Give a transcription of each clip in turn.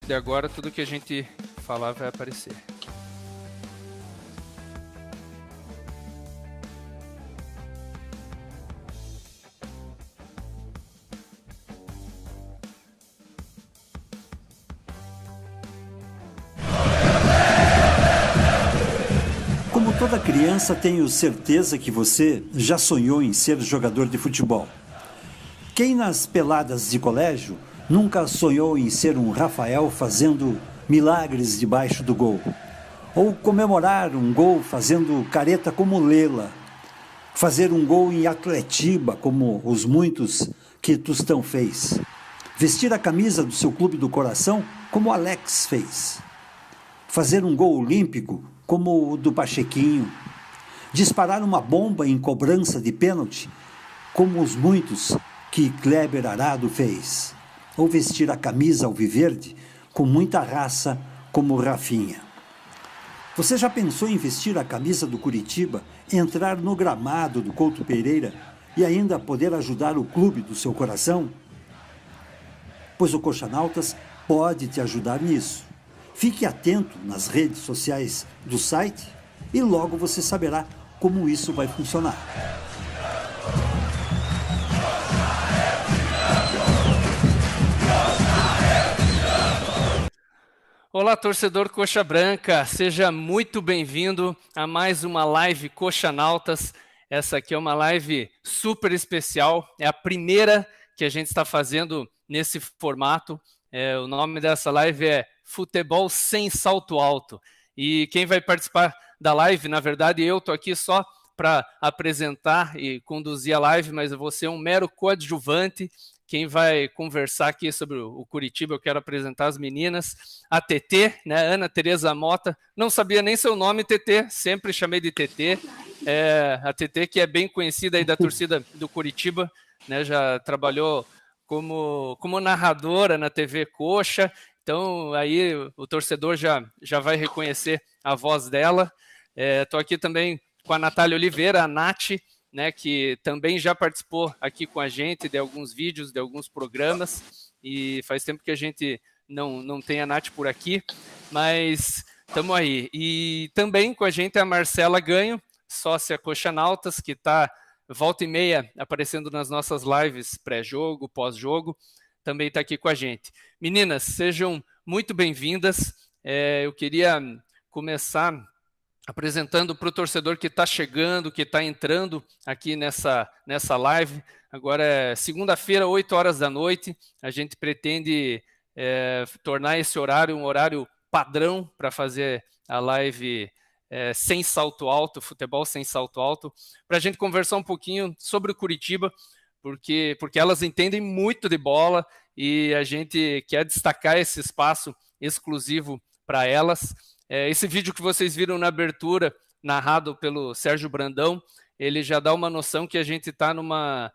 de agora, tudo que a gente falar vai aparecer. Como toda criança, tenho certeza que você já sonhou em ser jogador de futebol. Quem nas peladas de colégio nunca sonhou em ser um Rafael fazendo milagres debaixo do gol? Ou comemorar um gol fazendo careta como Lela? Fazer um gol em Atletiba, como os muitos que Tostão fez? Vestir a camisa do seu clube do coração, como Alex fez? Fazer um gol olímpico, como o do Pachequinho? Disparar uma bomba em cobrança de pênalti, como os muitos que Kleber Arado fez? Ou vestir a camisa alviverde com muita raça, como Rafinha? Você já pensou em vestir a camisa do Curitiba, entrar no gramado do Couto Pereira e ainda poder ajudar o clube do seu coração? Pois o Coxanautas pode te ajudar nisso. Fique atento nas redes sociais do site e logo você saberá como isso vai funcionar. Olá, torcedor Coxa Branca, seja muito bem-vindo a mais uma live Coxanautas. Essa aqui é uma live super especial, é a primeira que a gente está fazendo nesse formato. O nome dessa live é Futebol Sem Salto Alto. E quem vai participar da live, na verdade, eu estou aqui só para apresentar e conduzir a live, mas eu vou ser um mero coadjuvante. Quem vai conversar aqui sobre o Curitiba, eu quero apresentar as meninas. A TT, né, Ana Tereza Mota, não sabia nem seu nome, TT, sempre chamei de TT. A TT, que é bem conhecida aí da torcida do Curitiba, né, já trabalhou como narradora na TV Coxa, então aí o torcedor já vai reconhecer a voz dela. Estou aqui também com a Natália Oliveira, a Nath, né, que também já participou aqui com a gente de alguns vídeos, de alguns programas, e faz tempo que a gente não tem a Nath por aqui, mas estamos aí. E também com a gente a Marcela Ganho, sócia Coxanautas, que está volta e meia aparecendo nas nossas lives pré-jogo, pós-jogo, também está aqui com a gente. Meninas, sejam muito bem-vindas. Eu queria começar apresentando para o torcedor que está chegando, que está entrando aqui nessa live. Agora é segunda-feira, 8 horas da noite. A gente pretende tornar esse horário um horário padrão para fazer a live sem salto alto, futebol sem salto alto, para a gente conversar um pouquinho sobre o Curitiba, porque elas entendem muito de bola e a gente quer destacar esse espaço exclusivo para elas. Esse vídeo que vocês viram na abertura, narrado pelo Sérgio Brandão, ele já dá uma noção que a gente está numa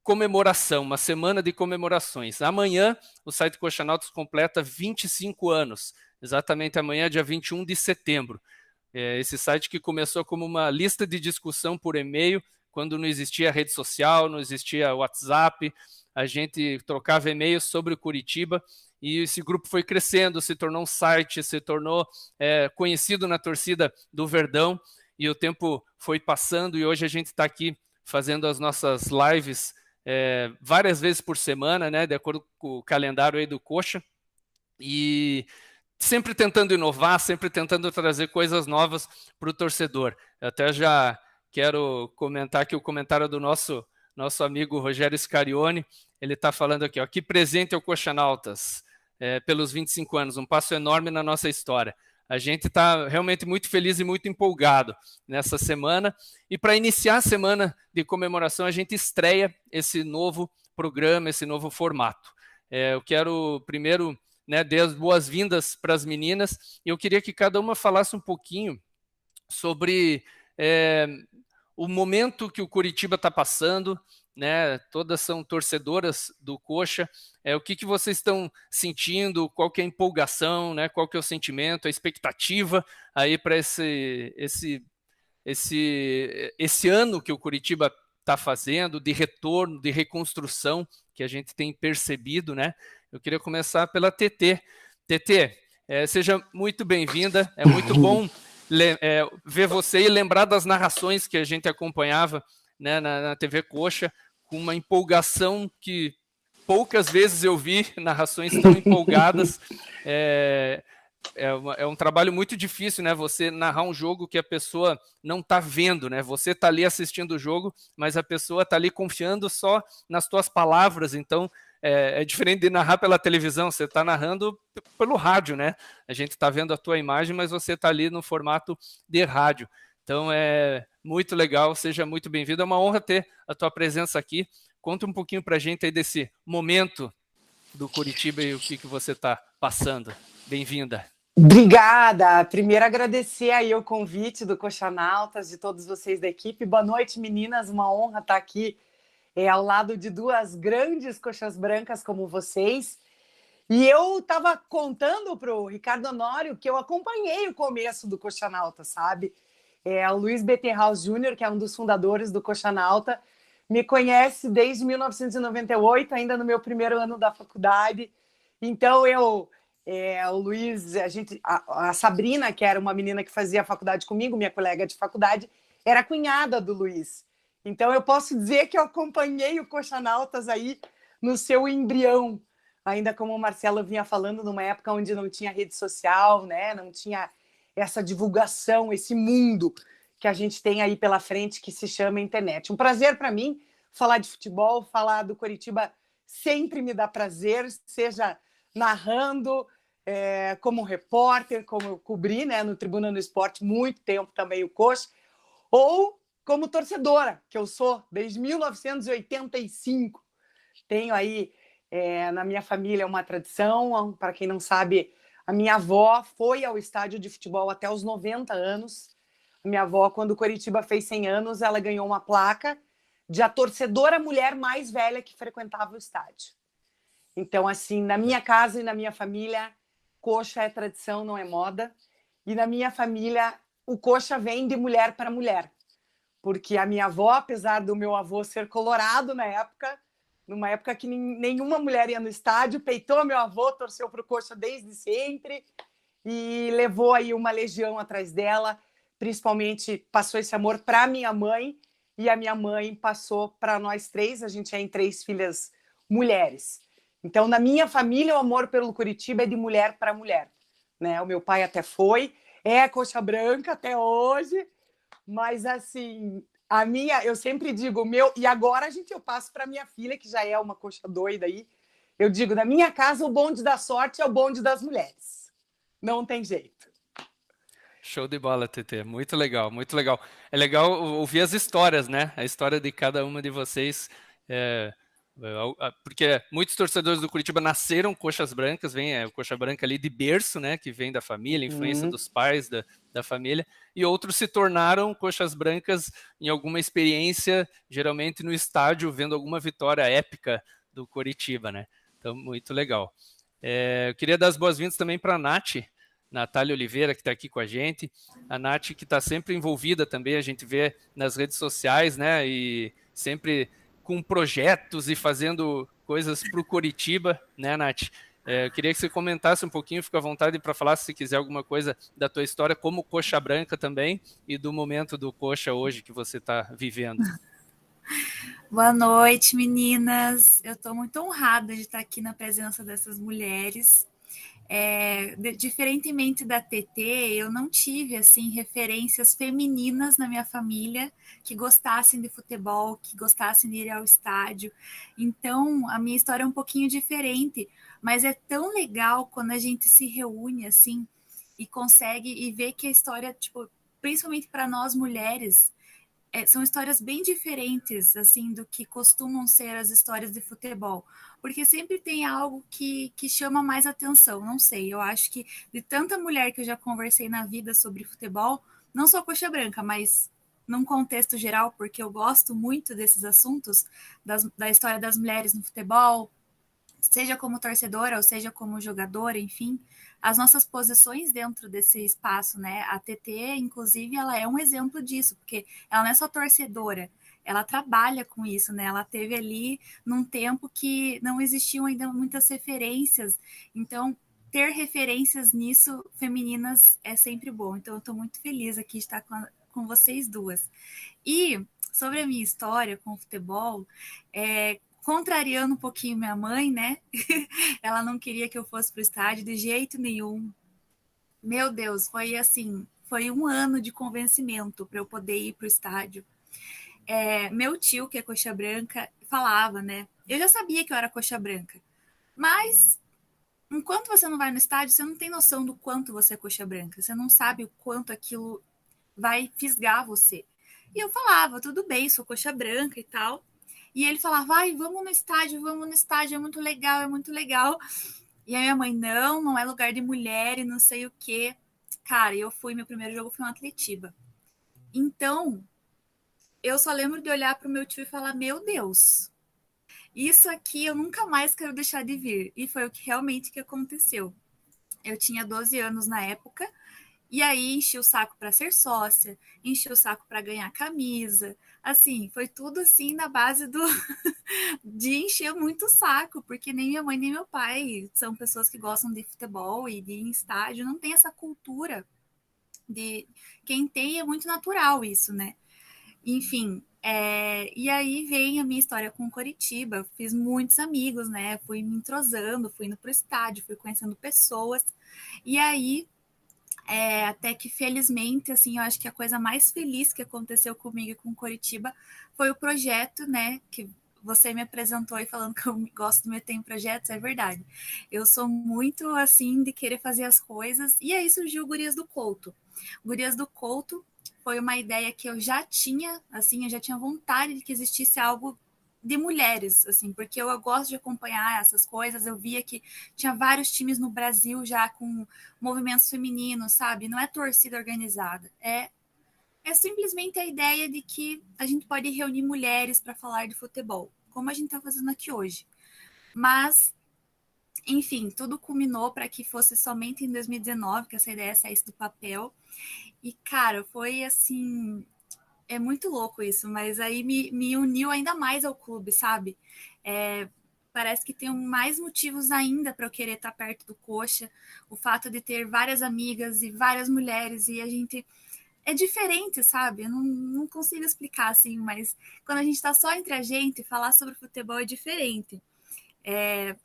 comemoração, uma semana de comemorações. Amanhã, o site Coxanautas completa 25 anos, exatamente amanhã, dia 21 de setembro. Esse site que começou como uma lista de discussão por e-mail, quando não existia rede social, não existia WhatsApp, a gente trocava e-mails sobre o Curitiba, e esse grupo foi crescendo, se tornou um site, se tornou conhecido na torcida do Verdão, e o tempo foi passando, e hoje a gente está aqui fazendo as nossas lives várias vezes por semana, né, de acordo com o calendário aí do Coxa, e sempre tentando inovar, sempre tentando trazer coisas novas para o torcedor. Eu até já quero comentar aqui o comentário do nosso amigo Rogério Scarione. Ele está falando aqui, ó, que presente ao Coxanautas pelos 25 anos, um passo enorme na nossa história. A gente está realmente muito feliz e muito empolgado nessa semana. E para iniciar a semana de comemoração, a gente estreia esse novo programa, esse novo formato. Eu quero primeiro dar as boas-vindas para as meninas, e eu queria que cada uma falasse um pouquinho sobre o momento que o Curitiba está passando, né? Todas são torcedoras do Coxa. O que vocês estão sentindo? Qual que é a empolgação, né? Qual que é o sentimento, a expectativa aí para esse ano que o Curitiba está fazendo, de retorno, de reconstrução, que a gente tem percebido, né? Eu queria começar pela TT. TT, seja muito bem-vinda, é muito bom ver você e lembrar das narrações que a gente acompanhava, né, na TV Coxa, com uma empolgação que poucas vezes eu vi narrações tão empolgadas. É um trabalho muito difícil, né? Você narrar um jogo que a pessoa não está vendo, né? Você está ali assistindo o jogo, mas a pessoa está ali confiando só nas tuas palavras. Então, é diferente de narrar pela televisão. Você está narrando pelo rádio, né? A gente está vendo a tua imagem, mas você está ali no formato de rádio. Então, é muito legal. Seja muito bem-vindo. É uma honra ter a tua presença aqui. Conta um pouquinho para a gente aí desse momento do Curitiba e o que você está passando. Bem-vinda. Obrigada. Primeiro agradecer aí o convite do Coxanautas, de todos vocês da equipe. Boa noite, meninas. Uma honra estar aqui ao lado de duas grandes coxas brancas como vocês. E eu estava contando para o Ricardo Honório que eu acompanhei o começo do Coxanauta, sabe? O Luiz Bettenhaus Júnior, que é um dos fundadores do Coxanauta, me conhece desde 1998, ainda no meu primeiro ano da faculdade. Então, o Luiz, a Sabrina, que era uma menina que fazia faculdade comigo, minha colega de faculdade, era cunhada do Luiz. Então, eu posso dizer que eu acompanhei o Coxanautas aí no seu embrião, ainda como o Marcelo vinha falando, numa época onde não tinha rede social, né? Não tinha essa divulgação, esse mundo que a gente tem aí pela frente, que se chama internet. Um prazer para mim falar de futebol, falar do Coritiba sempre me dá prazer, seja narrando, como repórter, como eu cobri, né, no Tribuna do Esporte muito tempo também o Coxa, ou como torcedora, que eu sou desde 1985. Tenho aí na minha família uma tradição, para quem não sabe, a minha avó foi ao estádio de futebol até os 90 anos. A minha avó, quando o Coritiba fez 100 anos, ela ganhou uma placa de a torcedora mulher mais velha que frequentava o estádio. Então, assim, na minha casa e na minha família, coxa é tradição, não é moda. E na minha família, o coxa vem de mulher para mulher. Porque a minha avó, apesar do meu avô ser colorado na época, numa época que nenhuma mulher ia no estádio, peitou meu avô, torceu para o coxa desde sempre e levou aí uma legião atrás dela. Principalmente passou esse amor para minha mãe e a minha mãe passou para nós três. A gente é em 3 filhas mulheres. Então, na minha família, o amor pelo Curitiba é de mulher para mulher, né? O meu pai até foi, é coxa branca até hoje, mas assim, eu sempre digo, e agora eu passo para minha filha, que já é uma coxa doida aí, eu digo, na minha casa o bonde da sorte é o bonde das mulheres, não tem jeito. Show de bola, TT. Muito legal, muito legal. É legal ouvir as histórias, né? A história de cada uma de vocês. Porque muitos torcedores do Curitiba nasceram coxas brancas, vem o coxa branca ali de berço, né? Que vem da família, influência dos pais da família. E outros se tornaram coxas brancas em alguma experiência, geralmente no estádio, vendo alguma vitória épica do Curitiba, né? Então, muito legal. Eu queria dar as boas-vindas também para a Nath, Natália Oliveira, que está aqui com a gente. A Nath, que está sempre envolvida também, a gente vê nas redes sociais, né? E sempre com projetos e fazendo coisas para o Coritiba, né, Nath? Eu queria que você comentasse um pouquinho, fica à vontade para falar, se quiser, alguma coisa da tua história como coxa branca também e do momento do coxa hoje que você está vivendo. Boa noite, meninas. Eu estou muito honrada de estar aqui na presença dessas mulheres. Diferentemente da TT, eu não tive assim referências femininas na minha família que gostassem de futebol, que gostassem de ir ao estádio. Então, a minha história é um pouquinho diferente, mas é tão legal quando a gente se reúne assim e consegue e ver que a história, tipo, principalmente para nós mulheres, são histórias bem diferentes assim do que costumam ser as histórias de futebol, porque sempre tem algo que chama mais atenção. Não sei, eu acho que de tanta mulher que eu já conversei na vida sobre futebol, não só coxa branca, mas num contexto geral, porque eu gosto muito desses assuntos, da história das mulheres no futebol, seja como torcedora ou seja como jogadora, enfim, as nossas posições dentro desse espaço, né? A TT, inclusive, ela é um exemplo disso, porque ela não é só torcedora, ela trabalha com isso, né? Ela teve ali num tempo que não existiam ainda muitas referências, então ter referências nisso femininas é sempre bom. Então eu estou muito feliz aqui de estar com vocês duas. E sobre a minha história com o futebol, contrariando um pouquinho minha mãe, né? Ela não queria que eu fosse para o estádio de jeito nenhum. Meu Deus, foi assim, foi um ano de convencimento para eu poder ir para o estádio. Meu tio, que é coxa branca, falava, né? Eu já sabia que eu era coxa branca, mas enquanto você não vai no estádio, você não tem noção do quanto você é coxa branca. Você não sabe o quanto aquilo vai fisgar você. E eu falava, tudo bem, sou coxa branca e tal. E ele falava, vai, vamos no estádio, é muito legal, é muito legal. E a minha mãe, não é lugar de mulher e não sei o quê. Cara, eu fui, meu primeiro jogo foi um Atletiba. Então, eu só lembro de olhar pro meu tio e falar, meu Deus, isso aqui eu nunca mais quero deixar de vir. E foi o que realmente que aconteceu. Eu tinha 12 anos na época, e aí enchi o saco para ser sócia, enchi o saco para ganhar camisa. Assim, foi tudo assim na base de encher muito o saco, porque nem minha mãe nem meu pai são pessoas que gostam de futebol e de ir em estádio, não tem essa cultura de quem tem é muito natural isso, né? Enfim, e aí vem a minha história com Coritiba. Fiz muitos amigos, né? Fui me entrosando, fui indo pro estádio, fui conhecendo pessoas. E aí, até que felizmente, assim, eu acho que a coisa mais feliz que aconteceu comigo e com Coritiba foi o projeto, né? Que você me apresentou e falando que eu gosto de meter em projetos, é verdade. Eu sou muito, assim, de querer fazer as coisas. E aí surgiu o Gurias do Couto. Gurias do Couto foi uma ideia que eu já tinha, assim, eu já tinha vontade de que existisse algo de mulheres, assim, porque eu gosto de acompanhar essas coisas. Eu via que tinha vários times no Brasil já com movimentos femininos, sabe? Não é torcida organizada, é simplesmente a ideia de que a gente pode reunir mulheres para falar de futebol, como a gente está fazendo aqui hoje. Mas, enfim, tudo culminou para que fosse somente em 2019 que essa ideia saísse do papel. E, cara, foi assim. É muito louco isso, mas aí me uniu ainda mais ao clube, sabe? Parece que tem mais motivos ainda para eu querer estar perto do Coxa. O fato de ter várias amigas e várias mulheres, e a gente. É diferente, sabe? Eu não consigo explicar assim, mas quando a gente está só entre a gente, falar sobre futebol é diferente.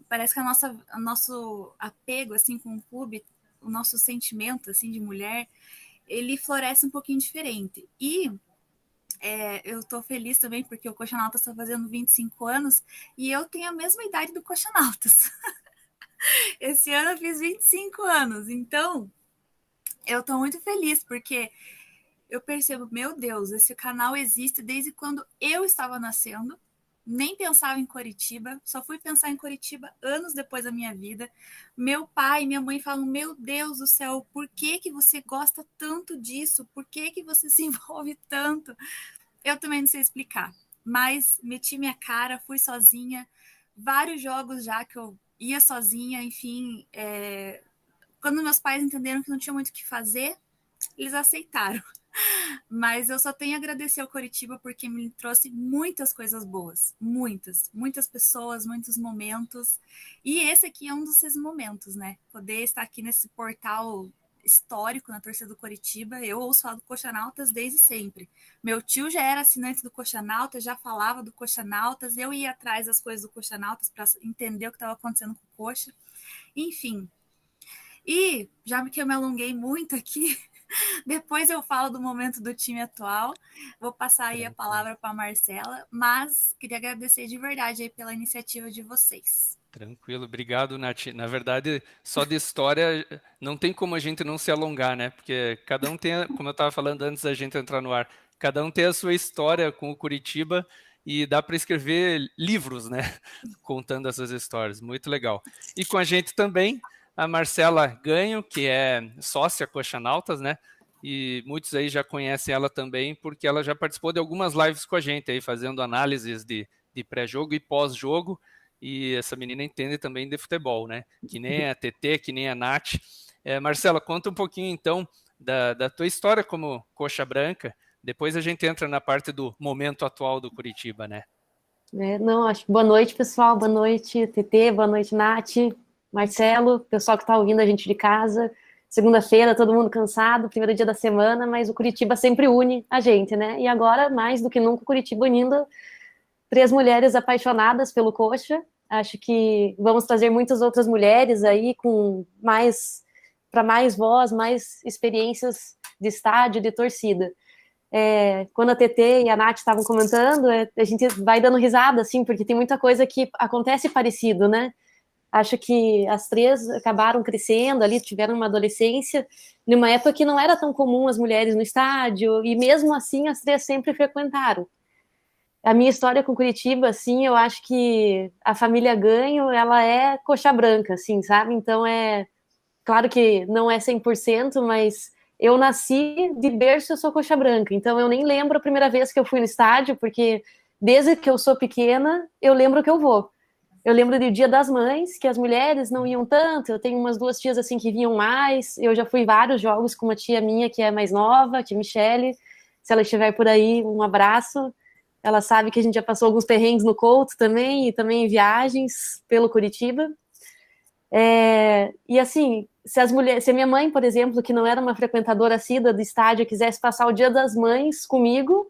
Parece que o nosso apego assim com o clube, o nosso sentimento assim de mulher, ele floresce um pouquinho diferente. E eu tô feliz também porque o Coxanautas está fazendo 25 anos e eu tenho a mesma idade do Coxanautas. Esse ano eu fiz 25 anos, então eu tô muito feliz porque eu percebo, meu Deus, esse canal existe desde quando eu estava nascendo. Nem pensava em Coritiba, só fui pensar em Coritiba anos depois da minha vida. Meu pai e minha mãe falam, meu Deus do céu, por que que você gosta tanto disso? Por que que você se envolve tanto? Eu também não sei explicar, mas meti minha cara, fui sozinha, vários jogos já que eu ia sozinha, enfim. Quando meus pais entenderam que não tinha muito o que fazer, eles aceitaram. Mas eu só tenho a agradecer ao Coritiba porque me trouxe muitas coisas boas. Muitas pessoas, muitos momentos. E esse aqui é um desses momentos, né? Poder estar aqui nesse portal histórico na torcida do Coritiba. Eu ouço falar do Coxanautas desde sempre. Meu tio já era assinante do Coxanautas, já falava do Coxanautas. Eu ia atrás das coisas do Coxanautas para entender o que estava acontecendo com o Coxa. Enfim. E já que eu me alonguei muito aqui, depois eu falo do momento do time atual. Vou passar aí a palavra para a Marcela, mas queria agradecer de verdade aí pela iniciativa de vocês. Tranquilo, obrigado, Nath. Na verdade, só de história não tem como a gente não se alongar, né? Porque cada um tem, como eu estava falando antes da gente entrar no ar, cada um tem a sua história com o Curitiba e dá para escrever livros, né? Contando essas histórias. Muito legal. E com a gente também a Marcela Ganho, que é sócia Coxanautas, né? E muitos aí já conhecem ela também, porque ela já participou de algumas lives com a gente aí, fazendo análises de pré-jogo e pós-jogo. E essa menina entende também de futebol, né? Que nem a TT, que nem a Nath. Marcela, conta um pouquinho então da tua história como coxa branca, Depois a gente entra na parte do momento atual do Curitiba, né? Não, acho que boa noite, pessoal. Boa noite, TT. Boa noite, Nath, Marcelo, pessoal que está ouvindo a gente de casa. Segunda-feira, todo mundo cansado, primeiro dia da semana, mas o Curitiba sempre une a gente, né? E agora, mais do que nunca, o Curitiba unindo 3 mulheres apaixonadas pelo Coxa. Acho que vamos trazer muitas outras mulheres aí para mais voz, mais experiências de estádio, de torcida. Quando a TT e a Nath estavam comentando, a gente vai dando risada, assim, porque tem muita coisa que acontece parecido, né? Acho que as 3 acabaram crescendo ali, tiveram uma adolescência, numa época que não era tão comum as mulheres no estádio, e mesmo assim as 3 sempre frequentaram. A minha história com Curitiba, assim, eu acho que a família Ganho, ela é coxa branca, assim, sabe? Então, claro que não é 100%, mas eu nasci de berço, eu sou coxa branca. Então, eu nem lembro a primeira vez que eu fui no estádio, porque desde que eu sou pequena, eu lembro que eu vou. Eu lembro do Dia das Mães, que as mulheres não iam tanto, eu tenho umas 2 tias, assim, que vinham mais. Eu já fui em vários jogos com uma tia minha, que é mais nova, a tia Michele. Se ela estiver por aí, um abraço. Ela sabe que a gente já passou alguns perrengues no Couto também, e também em viagens pelo Curitiba. E assim, se a minha mãe, por exemplo, que não era uma frequentadora assídua do estádio, quisesse passar o Dia das Mães comigo,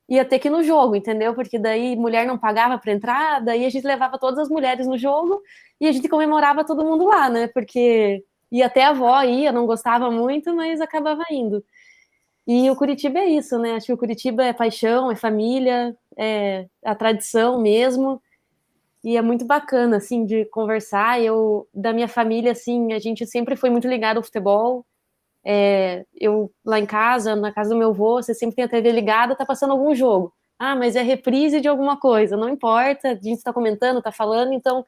ia ter que ir no jogo, entendeu? Porque daí mulher não pagava para entrar, daí a gente levava todas as mulheres no jogo e a gente comemorava todo mundo lá, né? Porque ia até a avó, não gostava muito, mas acabava indo. E o Curitiba é isso, né? Acho que o Curitiba é paixão, é família, é a tradição mesmo. E é muito bacana, assim, de conversar. Da minha família, assim, a gente sempre foi muito ligado ao futebol. Eu, lá em casa, na casa do meu avô, você sempre tem a TV ligada, tá passando algum jogo. Ah, mas é reprise de alguma coisa, não importa, a gente tá comentando, tá falando, então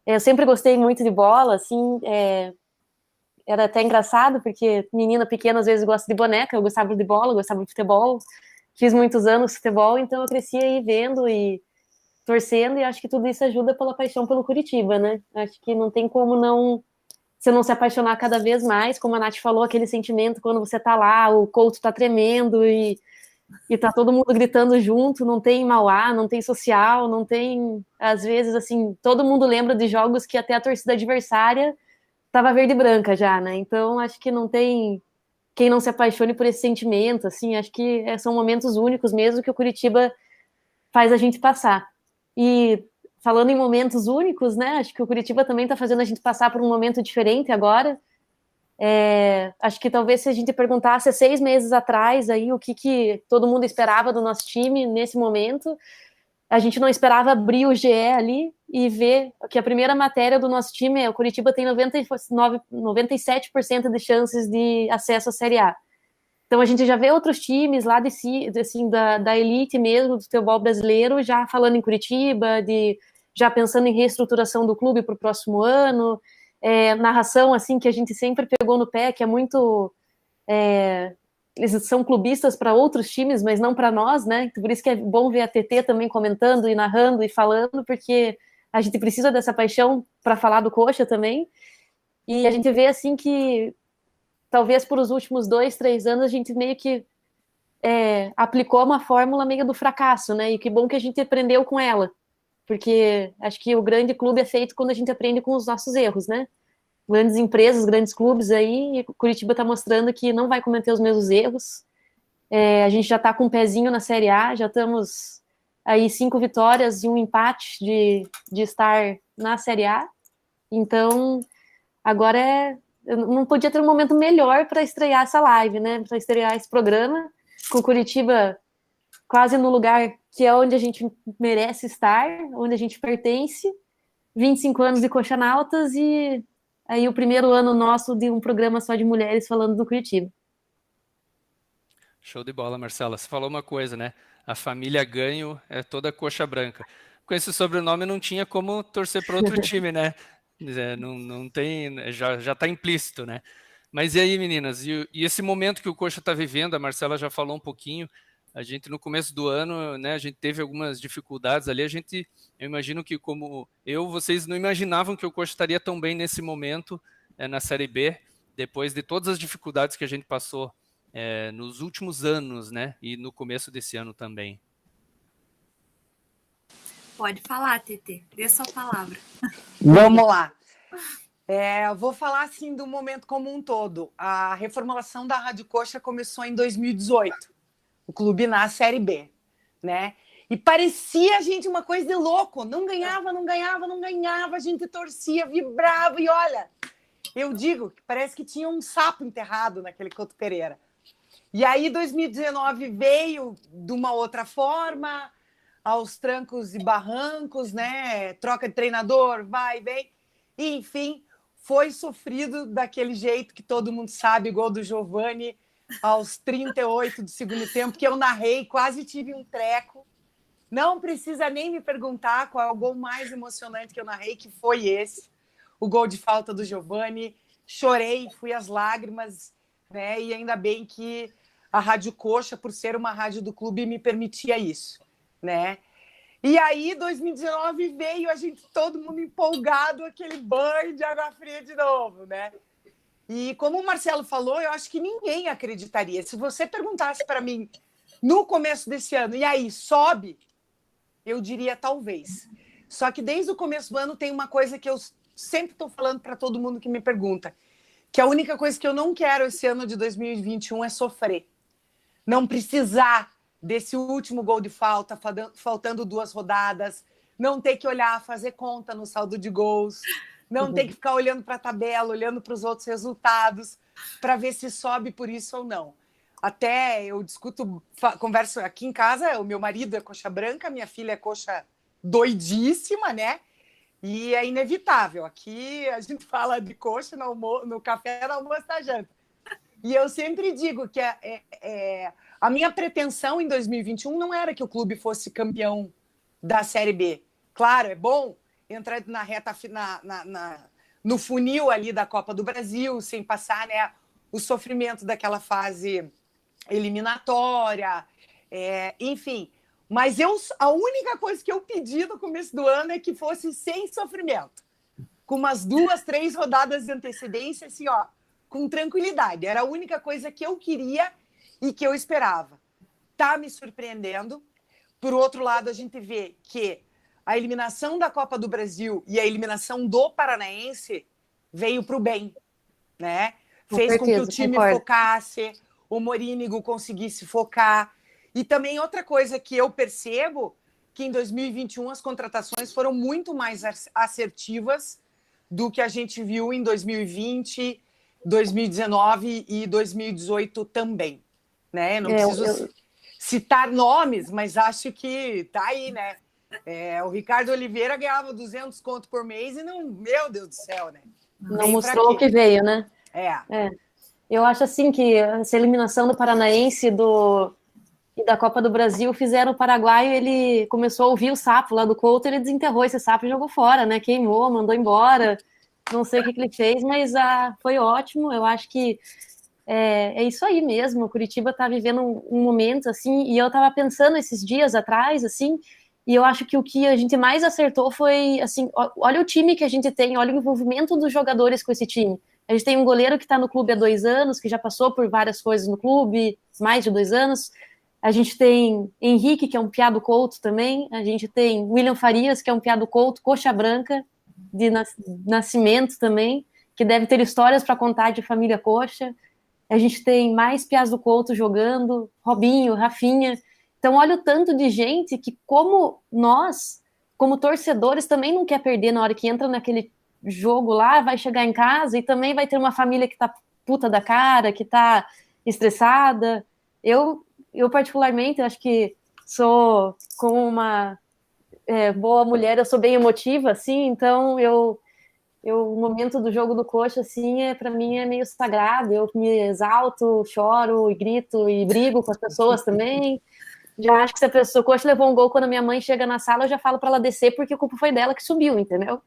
eu sempre gostei muito de bola, assim, era até engraçado, porque menina pequena às vezes gosta de boneca, eu gostava de bola, eu gostava de futebol, fiz muitos anos de futebol, então eu cresci aí vendo e torcendo, e acho que tudo isso ajuda pela paixão pelo Curitiba, né? Acho que não tem como você não se apaixonar cada vez mais, como a Nath falou, aquele sentimento quando você tá lá, o Couto tá tremendo e tá todo mundo gritando junto, não tem Mauá, não tem social, não tem, às vezes, assim, todo mundo lembra de jogos que até a torcida adversária tava verde e branca já, né? Então, acho que não tem quem não se apaixone por esse sentimento, assim, acho que são momentos únicos mesmo que o Curitiba faz a gente passar. E falando em momentos únicos, né? Acho que o Curitiba também está fazendo a gente passar por um momento diferente agora. Acho que talvez se a gente perguntasse 6 meses atrás aí o que todo mundo esperava do nosso time nesse momento, a gente não esperava abrir o GE ali e ver que a primeira matéria do nosso time o Curitiba tem 97% de chances de acesso à Série A. Então a gente já vê outros times lá assim, da elite mesmo, do futebol brasileiro, já falando em Curitiba, já pensando em reestruturação do clube para o próximo ano, narração assim que a gente sempre pegou no pé, que é muito... eles são clubistas para outros times, mas não para nós, né? Por isso que é bom ver a TT também comentando e narrando e falando, porque a gente precisa dessa paixão para falar do Coxa também. E a gente vê assim que talvez por os últimos 2, 3 anos a gente meio que aplicou uma fórmula meio do fracasso, né? E que bom que a gente aprendeu com ela, porque acho que o grande clube é feito quando a gente aprende com os nossos erros, né? Grandes empresas, grandes clubes aí, e Curitiba está mostrando que não vai cometer os mesmos erros. A gente já está com um pezinho na Série A, já estamos aí 5 vitórias e um empate de estar na Série A. Então, agora eu não podia ter um momento melhor para estrear essa live, né? Para estrear esse programa, com Curitiba quase no lugar que é onde a gente merece estar, onde a gente pertence. 25 anos de Coxanautas e aí o primeiro ano nosso de um programa só de mulheres falando do Curitiba. Show de bola, Marcela. Você falou uma coisa, né? A família Ganho é toda coxa branca. Com esse sobrenome não tinha como torcer para outro time, né? Não tem, já está implícito, né? Mas e aí, meninas? E esse momento que o Coxa está vivendo, a Marcela já falou um pouquinho, a gente no começo do ano, né, a gente teve algumas dificuldades ali, eu imagino que vocês não imaginavam que o Coxa estaria tão bem nesse momento na Série B, depois de todas as dificuldades que a gente passou nos últimos anos, né? E no começo desse ano também. Pode falar, TT. Dê sua palavra. Vamos lá. Vou falar assim do momento como um todo. A reformulação da Rádio Coxa começou em 2018. O clube na Série B, né? E parecia, gente, uma coisa de louco. Não ganhava, a gente torcia, vibrava. E olha, eu digo que parece que tinha um sapo enterrado naquele Couto Pereira. E aí 2019 veio de uma outra forma, aos trancos e barrancos, né? Troca de treinador, vai, vem. E, enfim, foi sofrido daquele jeito que todo mundo sabe, gol do Giovani aos 38 do segundo tempo, que eu narrei, quase tive um treco. Não precisa nem me perguntar qual é o gol mais emocionante que eu narrei, que foi esse, o gol de falta do Giovani. Chorei, fui às lágrimas, né? E ainda bem que a Rádio Coxa, por ser uma rádio do clube, me permitia isso, né? E aí, 2019 veio, a gente, todo mundo empolgado, aquele banho de água fria de novo, né? E como o Marcelo falou, eu acho que ninguém acreditaria. Se você perguntasse para mim no começo desse ano, e aí, sobe? Eu diria talvez. Só que desde o começo do ano tem uma coisa que eu sempre estou falando para todo mundo que me pergunta, que a única coisa que eu não quero esse ano de 2021 é sofrer. Não precisar desse último gol de falta, faltando 2 rodadas, não ter que olhar, fazer conta no saldo de gols, não ter que ficar olhando para a tabela, olhando para os outros resultados, para ver se sobe por isso ou não. Até eu discuto, converso aqui em casa, o meu marido é coxa branca, minha filha é coxa doidíssima, né? E é inevitável. Aqui a gente fala de coxa no café, no almoço, na janta. E eu sempre digo que a minha pretensão em 2021 não era que o clube fosse campeão da Série B. Claro, é bom entrar na reta, no funil ali da Copa do Brasil, sem passar, né, o sofrimento daquela fase eliminatória, enfim. Mas a única coisa que eu pedi no começo do ano é que fosse sem sofrimento, com umas 2, 3 rodadas de antecedência, assim, ó, com tranquilidade. Era a única coisa que eu queria e que eu esperava. Tá me surpreendendo. Por outro lado, a gente vê que a eliminação da Copa do Brasil e a eliminação do Paranaense veio para o bem, né? Fez com que o time focasse, o Morínigo conseguisse focar. E também outra coisa que eu percebo, que em 2021 as contratações foram muito mais assertivas do que a gente viu em 2020, 2019 e 2018 também, né? Não preciso citar nomes, mas acho que tá aí, né? O Ricardo Oliveira ganhava 200 conto por mês e não, meu Deus do céu, né? Não mostrou o que veio, né? Eu acho assim que essa eliminação do Paranaense e da Copa do Brasil fizeram o paraguaio, ele começou a ouvir o sapo lá do Couto, ele desenterrou esse sapo e jogou fora, né? Queimou, mandou embora. Não sei o que ele fez, mas foi ótimo. Eu acho que é isso aí mesmo. O Curitiba está vivendo um momento assim, e eu estava pensando esses dias atrás, assim, e eu acho que o que a gente mais acertou foi assim: olha o time que a gente tem, olha o envolvimento dos jogadores com esse time. A gente tem um goleiro que está no clube há 2 anos, que já passou por várias coisas no clube, mais de 2 anos. A gente tem Henrique, que é um piá do Couto também. A gente tem William Farias, que é um piá do Couto, coxa branca, de nascimento também, que deve ter histórias para contar de família coxa. A gente tem mais piás do Couto jogando, Robinho, Rafinha. Então, olha o tanto de gente que, como nós, como torcedores, também não quer perder na hora que entra naquele jogo lá, vai chegar em casa e também vai ter uma família que tá puta da cara, que tá estressada. Eu particularmente, acho que sou, como uma boa mulher, eu sou bem emotiva, assim, então o momento do jogo do coxa, assim, para mim é meio sagrado. Eu me exalto, choro e grito e brigo com as pessoas também. Já acho que se a pessoa, o coxa levou um gol, quando a minha mãe chega na sala, eu já falo para ela descer, porque a culpa foi dela que subiu, entendeu?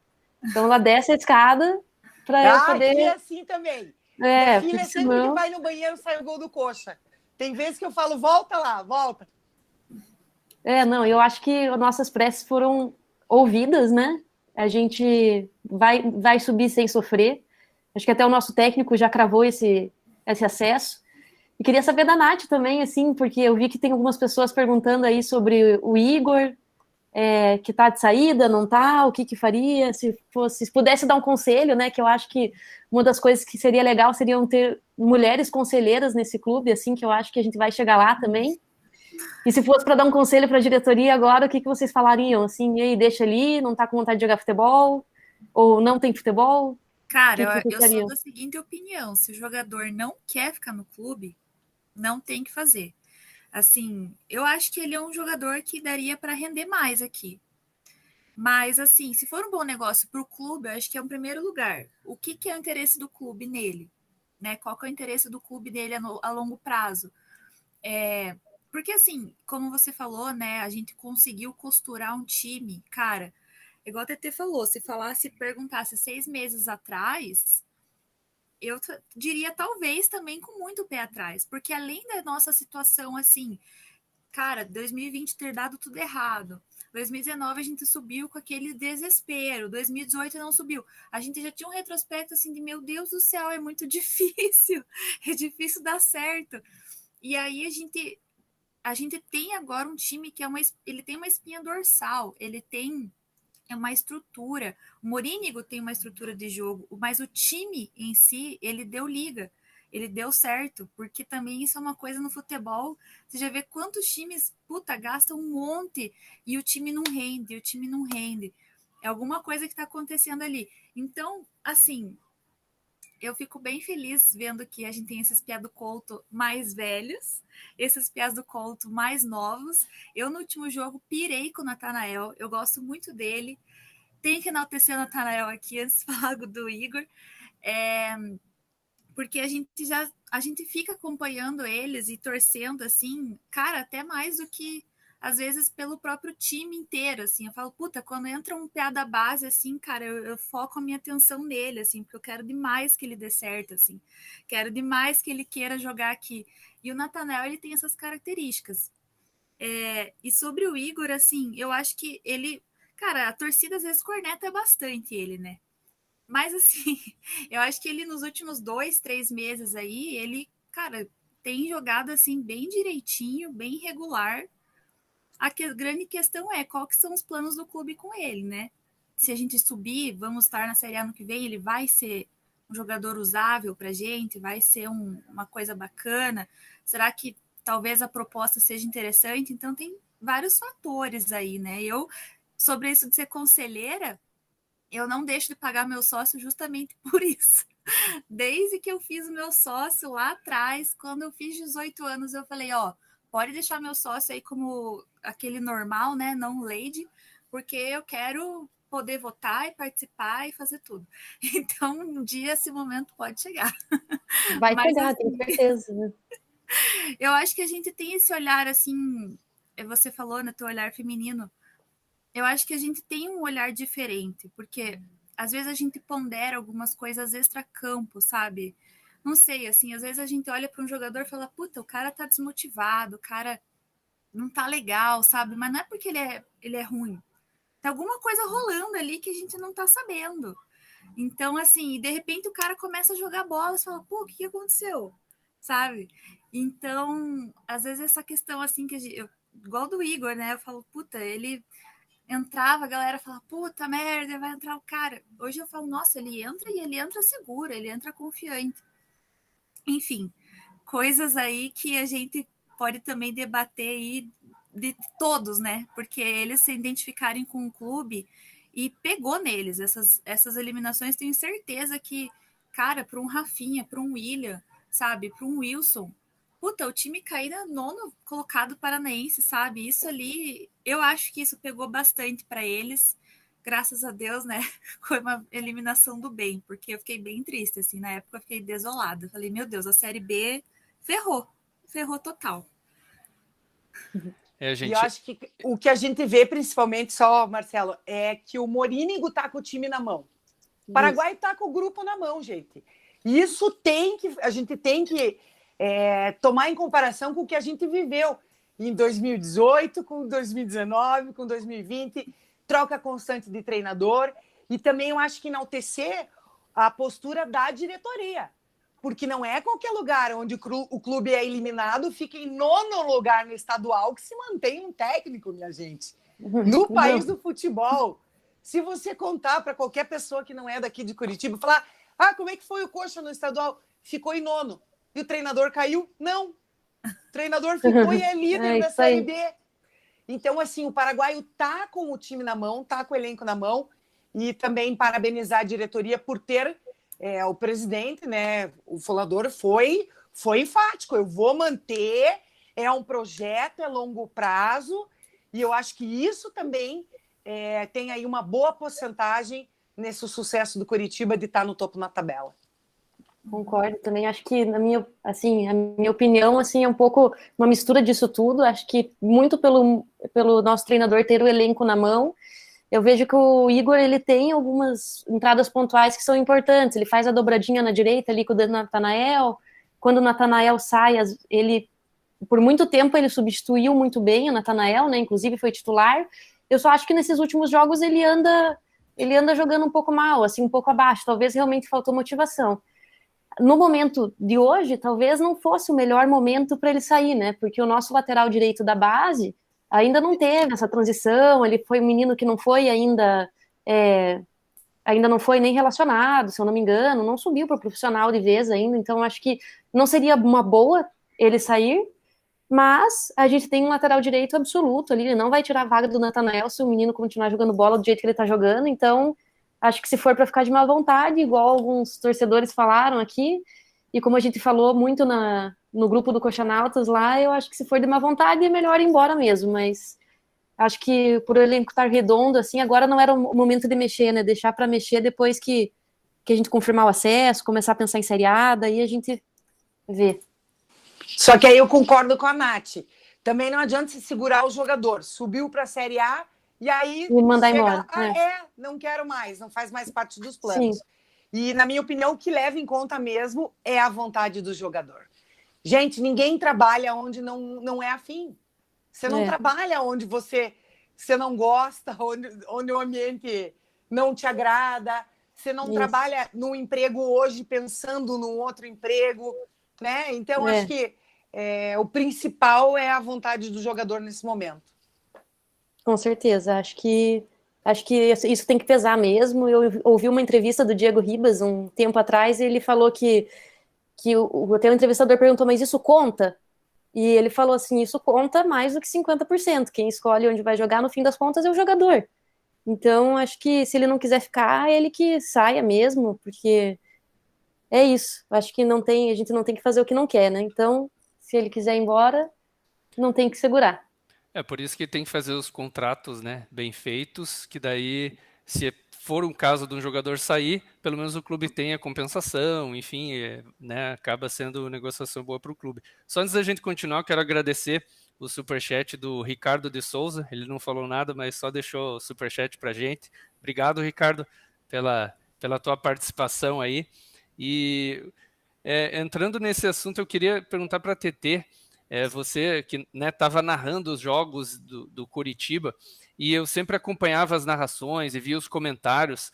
Então ela desce a escada para eu poder... é assim também. Minha filha sempre que vai no banheiro sai o gol do coxa. Tem vezes que eu falo, volta lá, volta. Não, eu acho que nossas preces foram ouvidas, né? A gente vai subir sem sofrer. Acho que até o nosso técnico já cravou esse acesso. E queria saber da Nath também, assim, porque eu vi que tem algumas pessoas perguntando aí sobre o Igor, que tá de saída, não tá, o que faria, se pudesse dar um conselho, né, que eu acho que uma das coisas que seria legal seriam ter mulheres conselheiras nesse clube, assim, que eu acho que a gente vai chegar lá também. E se fosse para dar um conselho para a diretoria agora, o que vocês falariam? Assim, e aí, deixa ali, não tá com vontade de jogar futebol? Ou não tem futebol? Cara, eu sou da seguinte opinião, se o jogador não quer ficar no clube, não tem que fazer. Assim, eu acho que ele é um jogador que daria para render mais aqui. Mas, assim, se for um bom negócio para o clube, eu acho que é o primeiro lugar. O que é o interesse do clube nele? Né? Qual que é o interesse do clube dele a longo prazo? Porque, assim, como você falou, né? A gente conseguiu costurar um time. Cara, igual a TT falou, se perguntasse 6 meses atrás, eu diria talvez também com muito pé atrás. Porque além da nossa situação, assim, cara, 2020 ter dado tudo errado. 2019 a gente subiu com aquele desespero. 2018 não subiu. A gente já tinha um retrospecto assim de meu Deus do céu, é muito difícil. É difícil dar certo. E aí a gente tem agora um time que ele tem uma espinha dorsal, ele tem uma estrutura. O Morínigo tem uma estrutura de jogo, mas o time em si, ele deu liga. Ele deu certo, porque também isso é uma coisa no futebol. Você já vê quantos times, gastam um monte e o time não rende, É alguma coisa que está acontecendo ali. Então, assim, eu fico bem feliz vendo que a gente tem esses piá do Couto mais velhos, esses piás do Couto mais novos. Eu, no último jogo, pirei com o Natanael. Eu gosto muito dele. Tenho que enaltecer o Natanael aqui antes de falar do Igor. Porque a gente fica acompanhando eles e torcendo, assim, cara, até mais do que, às vezes, pelo próprio time inteiro, assim. Eu falo, quando entra um piá da base, assim, cara, eu foco a minha atenção nele, assim, porque eu quero demais que ele dê certo, assim. Quero demais que ele queira jogar aqui. E o Natanael, ele tem essas características. E sobre o Igor, assim, eu acho que ele... Cara, a torcida, às vezes, corneta bastante ele, né? Mas, assim, eu acho que ele nos últimos 2, 3 meses aí, ele, cara, tem jogado, assim, bem direitinho, bem regular. Grande questão é qual que são os planos do clube com ele, né? Se a gente subir, vamos estar na Série A no que vem, ele vai ser um jogador usável pra gente? Vai ser uma coisa bacana? Será que talvez a proposta seja interessante? Então, tem vários fatores aí, né? Sobre isso de ser conselheira, eu não deixo de pagar meu sócio justamente por isso. Desde que eu fiz o meu sócio lá atrás, quando eu fiz 18 anos, eu falei, pode deixar meu sócio aí como aquele normal, né, não lady, porque eu quero poder votar e participar e fazer tudo. Então, um dia esse momento pode chegar. Vai chegar, tenho certeza. Né? Eu acho que a gente tem esse olhar, assim, você falou, né, teu olhar feminino, eu acho que a gente tem um olhar diferente, porque às vezes a gente pondera algumas coisas extra-campo, sabe? Não sei, assim, às vezes a gente olha para um jogador e fala, o cara tá desmotivado, o cara não tá legal, sabe? Mas não é porque ele é ruim. Tem alguma coisa rolando ali que a gente não tá sabendo. Então, assim, de repente o cara começa a jogar bola e fala, o que aconteceu? Sabe? Então, às vezes essa questão, assim, igual do Igor, né? Eu falo, ele... entrava, a galera falava, merda, vai entrar o cara. Hoje eu falo, nossa, ele entra e ele entra seguro, ele entra confiante. Enfim, coisas aí que a gente pode também debater aí de todos, né? Porque eles se identificarem com o clube e pegou neles. Essas eliminações, tenho certeza que, cara, para um Rafinha, para um William, sabe, para um Wilson, o time cair na 9º colocado paranaense, sabe? Isso ali, eu acho que isso pegou bastante para eles. Graças a Deus, né? Foi uma eliminação do bem, porque eu fiquei bem triste, assim, na época eu fiquei desolada. Falei, meu Deus, a Série B ferrou total. E eu acho que o que a gente vê, principalmente, só, Marcelo, é que o Morínigo tá com o time na mão. O Paraguai tá com o grupo na mão, gente. Isso a gente tem que tomar em comparação com o que a gente viveu em 2018, com 2019, com 2020, troca constante de treinador, e também eu acho que enaltecer a postura da diretoria, porque não é qualquer lugar onde o clube é eliminado, fica em 9º lugar no estadual que se mantém um técnico, minha gente. No país do futebol, se você contar para qualquer pessoa que não é daqui de Curitiba, falar, como é que foi o Coxa no estadual? Ficou em 9º. E o treinador caiu? Não. O treinador ficou e é líder da Série B. Então, assim, o paraguaio tá com o time na mão, tá com o elenco na mão, e também parabenizar a diretoria por ter o presidente, né? O Folador foi enfático. Eu vou manter, é um projeto, é longo prazo, e eu acho que isso também tem aí uma boa porcentagem nesse sucesso do Coritiba de estar no topo na tabela. Concordo, também acho que, a minha opinião, assim, é um pouco uma mistura disso tudo. Acho que muito pelo nosso treinador ter o elenco na mão. Eu vejo que o Igor, ele tem algumas entradas pontuais que são importantes. Ele faz a dobradinha na direita ali com o Natanael. Quando o Natanael sai, ele, por muito tempo, ele substituiu muito bem o Natanael, né? Inclusive foi titular. Eu só acho que nesses últimos jogos ele anda jogando um pouco mal, assim, um pouco abaixo. Talvez realmente faltou motivação. No momento de hoje, talvez não fosse o melhor momento para ele sair, né? Porque o nosso lateral direito da base ainda não teve essa transição, ele foi um menino que não foi ainda não foi nem relacionado, se eu não me engano, não subiu para o profissional de vez ainda, então acho que não seria uma boa ele sair, mas a gente tem um lateral direito absoluto ali, ele não vai tirar a vaga do Natanael se o menino continuar jogando bola do jeito que ele está jogando, então acho que se for para ficar de má vontade, igual alguns torcedores falaram aqui, e como a gente falou muito no grupo do Coxanautas lá, eu acho que se for de má vontade é melhor ir embora mesmo, mas acho que por o elenco estar redondo, assim, agora não era o momento de mexer, né? Deixar para mexer depois que a gente confirmar o acesso, começar a pensar em Série A, daí a gente vê. Só que aí eu concordo com a Nath. Também não adianta se segurar o jogador. Subiu para a Série A e aí mandar embora. Não quero mais, não faz mais parte dos planos. Sim. E, na minha opinião, o que leva em conta mesmo é a vontade do jogador. Gente, ninguém trabalha onde não é afim. Você não trabalha onde você não gosta, onde o ambiente não te agrada. Você não trabalha num emprego hoje pensando num outro emprego, né? Então, acho que o principal é a vontade do jogador nesse momento. Com certeza. Acho que isso tem que pesar mesmo. Eu ouvi uma entrevista do Diego Ribas um tempo atrás e ele falou que até o entrevistador perguntou, mas isso conta? E ele falou assim, isso conta mais do que 50%. Quem escolhe onde vai jogar, no fim das contas, é o jogador. Então, acho que se ele não quiser ficar, é ele que saia mesmo, porque é isso. Acho que a gente não tem que fazer o que não quer, né? Então, se ele quiser ir embora, não tem que segurar. É por isso que tem que fazer os contratos, né, bem feitos, que daí, se for um caso de um jogador sair, pelo menos o clube tem a compensação, enfim, né, acaba sendo negociação boa para o clube. Só antes da gente continuar, eu quero agradecer o superchat do Ricardo de Souza, ele não falou nada, mas só deixou o superchat para a gente. Obrigado, Ricardo, pela tua participação aí. E entrando nesse assunto, eu queria perguntar para a TT, você que estava narrando os jogos do Coritiba, e eu sempre acompanhava as narrações e via os comentários,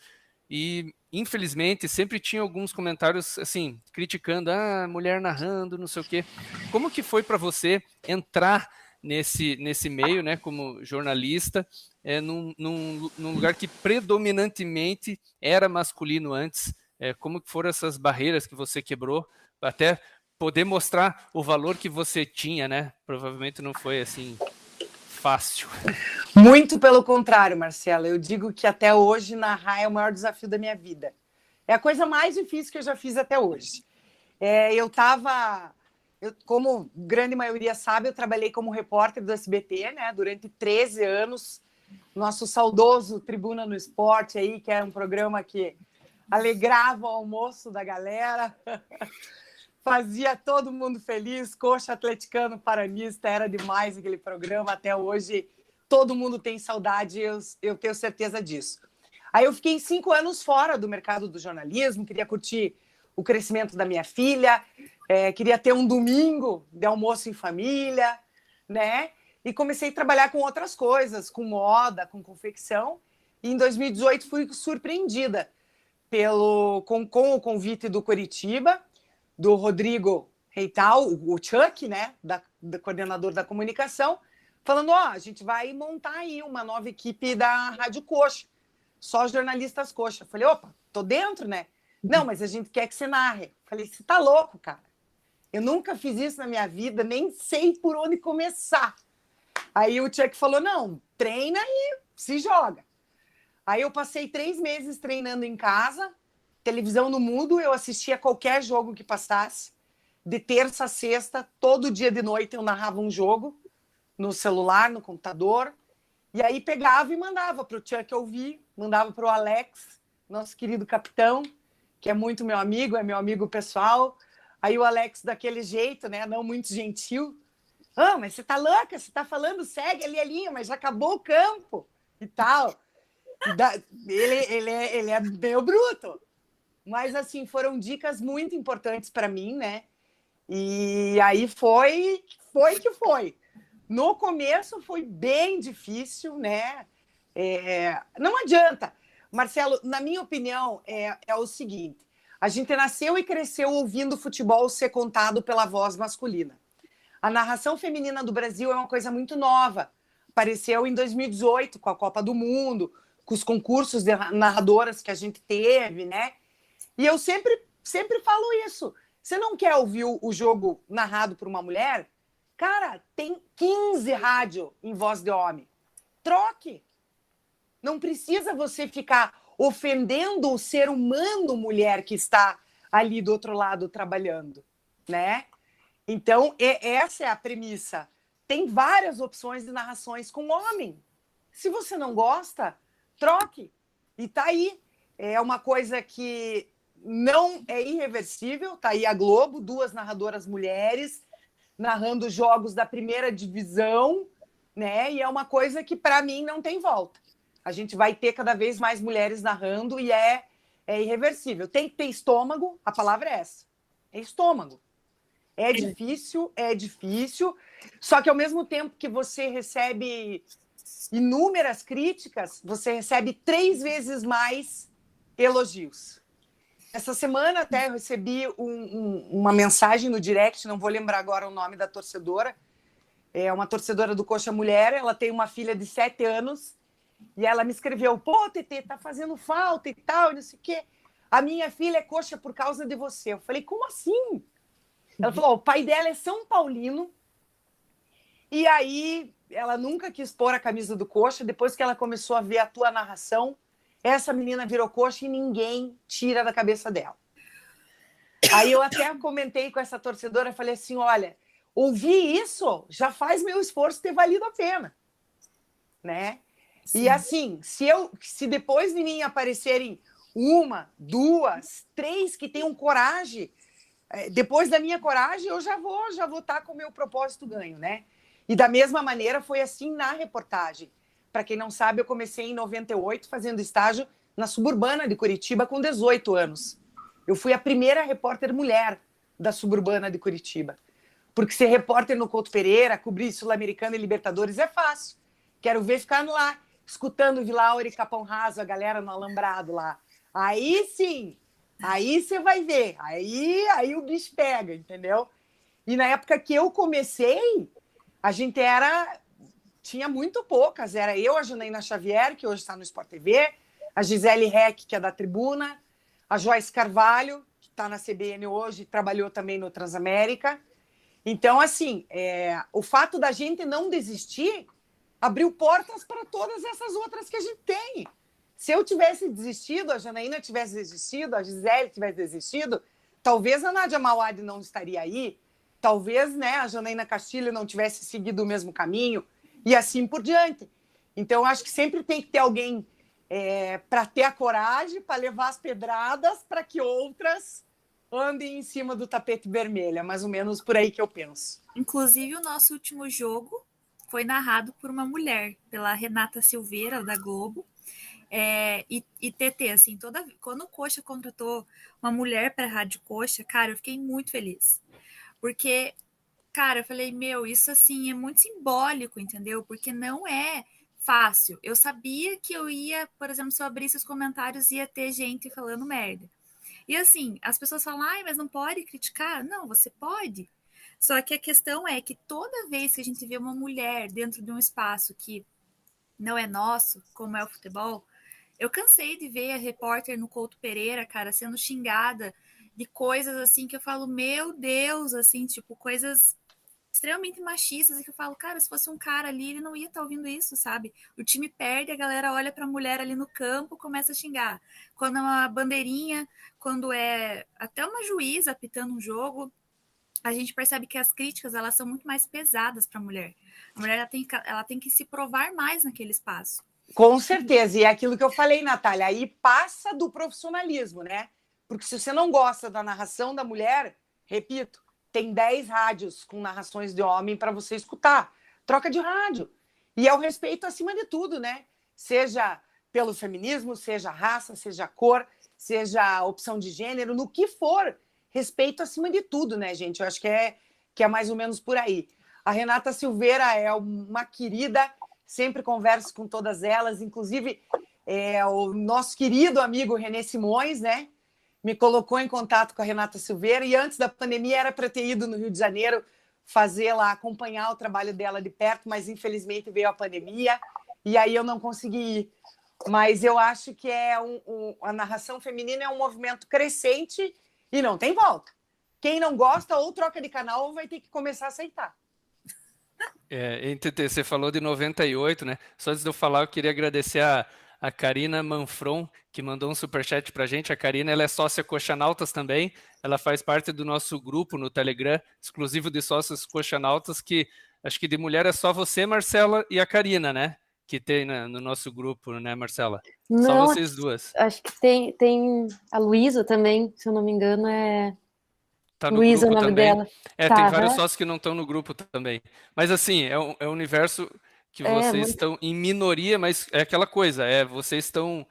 e infelizmente sempre tinha alguns comentários assim, criticando, mulher narrando, não sei o quê. Como que foi para você entrar nesse meio, né, como jornalista, num lugar que predominantemente era masculino antes? Como que foram essas barreiras que você quebrou, até poder mostrar o valor que você tinha, né? Provavelmente não foi assim fácil. Muito pelo contrário, Marcela. Eu digo que até hoje narrar é o maior desafio da minha vida. É a coisa mais difícil que eu já fiz até hoje. Como grande maioria sabe, eu trabalhei como repórter do SBT, né? Durante 13 anos. Nosso saudoso Tribuna no Esporte aí, que era um programa que alegrava o almoço da galera. Fazia todo mundo feliz, coxa atleticano, paranista, era demais aquele programa, até hoje todo mundo tem saudade, eu tenho certeza disso. Aí eu fiquei 5 anos fora do mercado do jornalismo, queria curtir o crescimento da minha filha, queria ter um domingo de almoço em família, né? E comecei a trabalhar com outras coisas, com moda, com confecção, e em 2018 fui surpreendida com o convite do Coritiba, do Rodrigo Reital, o Chuck, né, do coordenador da comunicação, falando, a gente vai montar aí uma nova equipe da Rádio Coxa, só jornalistas coxa. Falei, opa, tô dentro, né? Não, mas a gente quer que você narre. Falei, você tá louco, cara? Eu nunca fiz isso na minha vida, nem sei por onde começar. Aí o Chuck falou, não, treina e se joga. Aí eu passei 3 meses treinando em casa, televisão no mudo, eu assistia qualquer jogo que passasse. De terça a sexta, todo dia de noite eu narrava um jogo no celular, no computador. E aí pegava e mandava para o Chuck ouvir, mandava para o Alex, nosso querido capitão, que é muito meu amigo, é meu amigo pessoal. Aí o Alex, daquele jeito, né, não muito gentil. Mas você tá louca? Você tá falando, segue ali a linha, mas já acabou o campo e tal. Ele é meio bruto. Mas, assim, foram dicas muito importantes para mim, né? E aí foi que foi. No começo foi bem difícil, né? Não adianta. Marcelo, na minha opinião, é o seguinte. A gente nasceu e cresceu ouvindo futebol ser contado pela voz masculina. A narração feminina do Brasil é uma coisa muito nova. Apareceu em 2018 com a Copa do Mundo, com os concursos de narradoras que a gente teve, né? E eu sempre falo isso. Você não quer ouvir o jogo narrado por uma mulher? Cara, tem 15 rádios em voz de homem. Troque. Não precisa você ficar ofendendo o ser humano mulher que está ali do outro lado trabalhando, né? Então, essa é a premissa. Tem várias opções de narrações com homem. Se você não gosta, troque. E tá aí. É uma coisa que não é irreversível. Tá aí a Globo, 2 narradoras mulheres narrando jogos da primeira divisão, né? E é uma coisa que, para mim, não tem volta. A gente vai ter cada vez mais mulheres narrando e é irreversível. Tem que ter estômago, a palavra é essa. É estômago. É difícil. Só que, ao mesmo tempo que você recebe inúmeras críticas, você recebe 3 vezes mais elogios. Essa semana até eu recebi uma mensagem no direct, não vou lembrar agora o nome da torcedora, é uma torcedora do Coxa Mulher, ela tem uma filha de 7 anos, e ela me escreveu, pô, Tetê, tá fazendo falta e tal, não sei o quê. A minha filha é coxa por causa de você. Eu falei, como assim? Ela falou, o pai dela é São Paulino, e aí ela nunca quis pôr a camisa do Coxa, depois que ela começou a ver a tua narração, essa menina virou coxa e ninguém tira da cabeça dela. Aí eu até comentei com essa torcedora, falei assim, olha, ouvir isso já faz meu esforço ter valido a pena, né? Sim. E assim, se depois de mim aparecerem 1, 2, 3 que tenham coragem, depois da minha coragem eu já vou estar com o meu propósito ganho, né? E da mesma maneira foi assim na reportagem. Para quem não sabe, eu comecei em 98 fazendo estágio na Suburbana de Curitiba com 18 anos. Eu fui a primeira repórter mulher da Suburbana de Curitiba. Porque ser repórter no Couto Pereira, cobrir Sul-Americana e Libertadores é fácil. Quero ver ficando lá, escutando Vilaura e Capão Raso, a galera no Alambrado lá. Aí sim, aí você vai ver. Aí o bicho pega, entendeu? E na época que eu comecei, a gente tinha muito poucas. Era eu, a Janaína Xavier, que hoje está no Sport TV, a Gisele Reck, que é da Tribuna, a Joyce Carvalho, que está na CBN hoje, trabalhou também no Transamérica. Então, assim, o fato da gente não desistir abriu portas para todas essas outras que a gente tem. Se eu tivesse desistido, a Janaína tivesse desistido, a Gisele tivesse desistido, talvez a Nádia Mauad não estaria aí, talvez, né, a Janaína Castilho não tivesse seguido o mesmo caminho, e assim por diante. Então, eu acho que sempre tem que ter alguém para ter a coragem, para levar as pedradas, para que outras andem em cima do tapete vermelho. É mais ou menos por aí que eu penso. Inclusive, o nosso último jogo foi narrado por uma mulher, pela Renata Silveira, da Globo. E TT, assim, quando o Coxa contratou uma mulher para a Rádio Coxa, cara, eu fiquei muito feliz. Porque, cara, eu falei, isso assim é muito simbólico, entendeu? Porque não é fácil. Eu sabia que eu ia, por exemplo, se eu abrisse os comentários, ia ter gente falando merda. E assim, as pessoas falam, ai, mas não pode criticar? Não, você pode. Só que a questão é que toda vez que a gente vê uma mulher dentro de um espaço que não é nosso, como é o futebol, eu cansei de ver a repórter no Couto Pereira, cara, sendo xingada de coisas assim que eu falo, meu Deus, assim, tipo, coisas extremamente machistas e que eu falo, cara, se fosse um cara ali, ele não ia estar ouvindo isso, sabe? O time perde, a galera olha pra mulher ali no campo, começa a xingar. Quando é uma bandeirinha, quando é até uma juíza apitando um jogo, a gente percebe que as críticas, elas são muito mais pesadas para a mulher. A mulher, ela tem que se provar mais naquele espaço. Com certeza, e é aquilo que eu falei, Natália, aí passa do profissionalismo, né? Porque se você não gosta da narração da mulher, repito, tem 10 rádios com narrações de homem para você escutar. Troca de rádio. E é o respeito acima de tudo, né? Seja pelo feminismo, seja raça, seja cor, seja opção de gênero, no que for, respeito acima de tudo, né, gente? Eu acho que é mais ou menos por aí. A Renata Silveira é uma querida, sempre converso com todas elas, inclusive o nosso querido amigo René Simões, né? Me colocou em contato com a Renata Silveira e antes da pandemia era para ter ido no Rio de Janeiro fazer lá, acompanhar o trabalho dela de perto, mas infelizmente veio a pandemia e aí eu não consegui ir. Mas eu acho que a narração feminina é um movimento crescente e não tem volta. Quem não gosta ou troca de canal ou vai ter que começar a aceitar. NTT, você falou de 98, né? Só antes de eu falar, eu queria agradecer a Karina Manfron, que mandou um superchat pra gente. A Karina, ela é sócia Coxanautas também. Ela faz parte do nosso grupo no Telegram, exclusivo de sócios Coxanautas, que acho que de mulher é só você, Marcela, e a Karina, né? Que tem no nosso grupo, né, Marcela? Não, só vocês duas. Acho que tem a Luísa também, se eu não me engano, Tá no Luísa grupo o nome também. dela. Tem vários sócios que não estão no grupo também. Mas assim, é um universo que vocês estão em minoria, mas é aquela coisa, vocês estão,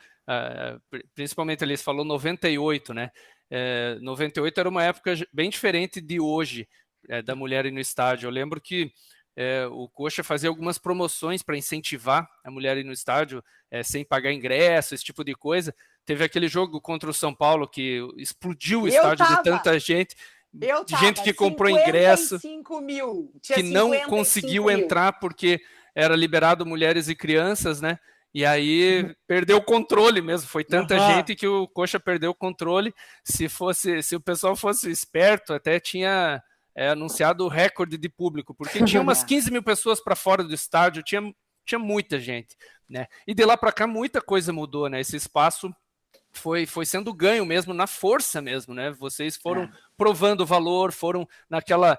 principalmente eles falou 98, né? 98 era uma época bem diferente de hoje, da mulher ir no estádio. Eu lembro que o Coxa fazia algumas promoções para incentivar a mulher ir no estádio, sem pagar ingresso, esse tipo de coisa. Teve aquele jogo contra o São Paulo que explodiu o estádio de tanta gente. De gente que comprou ingresso, que não conseguiu entrar porque era liberado mulheres e crianças, né? E aí perdeu o controle mesmo. Foi tanta gente que o Coxa perdeu o controle. Se o pessoal fosse esperto, até tinha anunciado o recorde de público, porque tinha umas 15 mil pessoas para fora do estádio, tinha muita gente, né? E de lá para cá muita coisa mudou, né? Esse espaço foi sendo ganho mesmo, na força mesmo, né? Vocês foram provando o valor, foram naquela...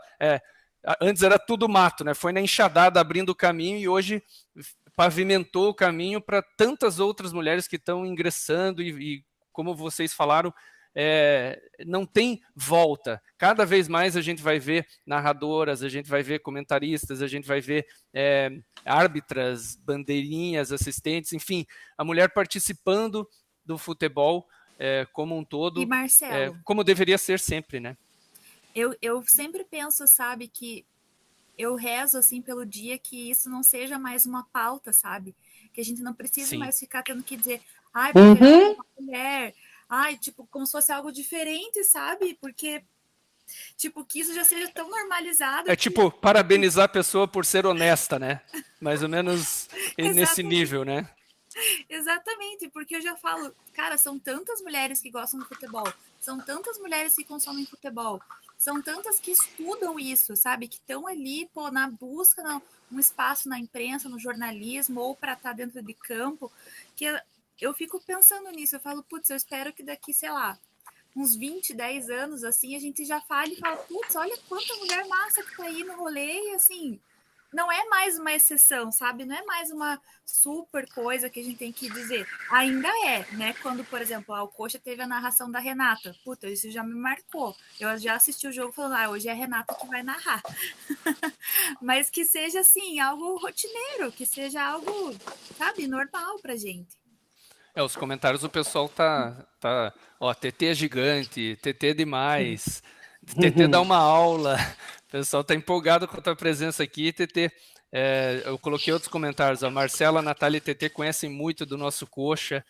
antes era tudo mato, né? Foi na enxadada abrindo o caminho e hoje pavimentou o caminho para tantas outras mulheres que estão ingressando e como vocês falaram, não tem volta. Cada vez mais a gente vai ver narradoras, a gente vai ver comentaristas, a gente vai ver árbitras, bandeirinhas, assistentes, enfim, a mulher participando do futebol como um todo, e Marcelo, como deveria ser sempre, né? Eu sempre penso, sabe, que eu rezo, assim, pelo dia que isso não seja mais uma pauta, sabe? Que a gente não precise mais ficar tendo que dizer, ai, porque é uma mulher, ai, tipo, como se fosse algo diferente, sabe? Porque, tipo, que isso já seja tão normalizado. Tipo, parabenizar a pessoa por ser honesta, né? Mais ou menos nesse nível, né? Exatamente, porque eu já falo, cara, são tantas mulheres que gostam de futebol, são tantas mulheres que consomem futebol, são tantas que estudam isso, sabe? Que estão ali, pô, na busca, um espaço na imprensa, no jornalismo, ou para estar dentro de campo, que eu fico pensando nisso, eu falo, putz, eu espero que daqui, sei lá, uns 20, 10 anos, assim, a gente já fale e fala, putz, olha quanta mulher massa que tá aí no rolê, e assim... Não é mais uma exceção, sabe? Não é mais uma super coisa que a gente tem que dizer. Ainda é, né? Quando, por exemplo, o Coxa teve a narração da Renata. Puta, isso já me marcou. Eu já assisti o jogo falando, hoje é a Renata que vai narrar. Mas que seja, assim, algo rotineiro, que seja algo, sabe, normal pra gente. Os comentários o pessoal tá ó, TT é gigante, TT é demais, TT dá uma aula... O pessoal está empolgado com a tua presença aqui, TT. Eu coloquei outros comentários. A Marcela, a Natália e TT conhecem muito do nosso Coxa.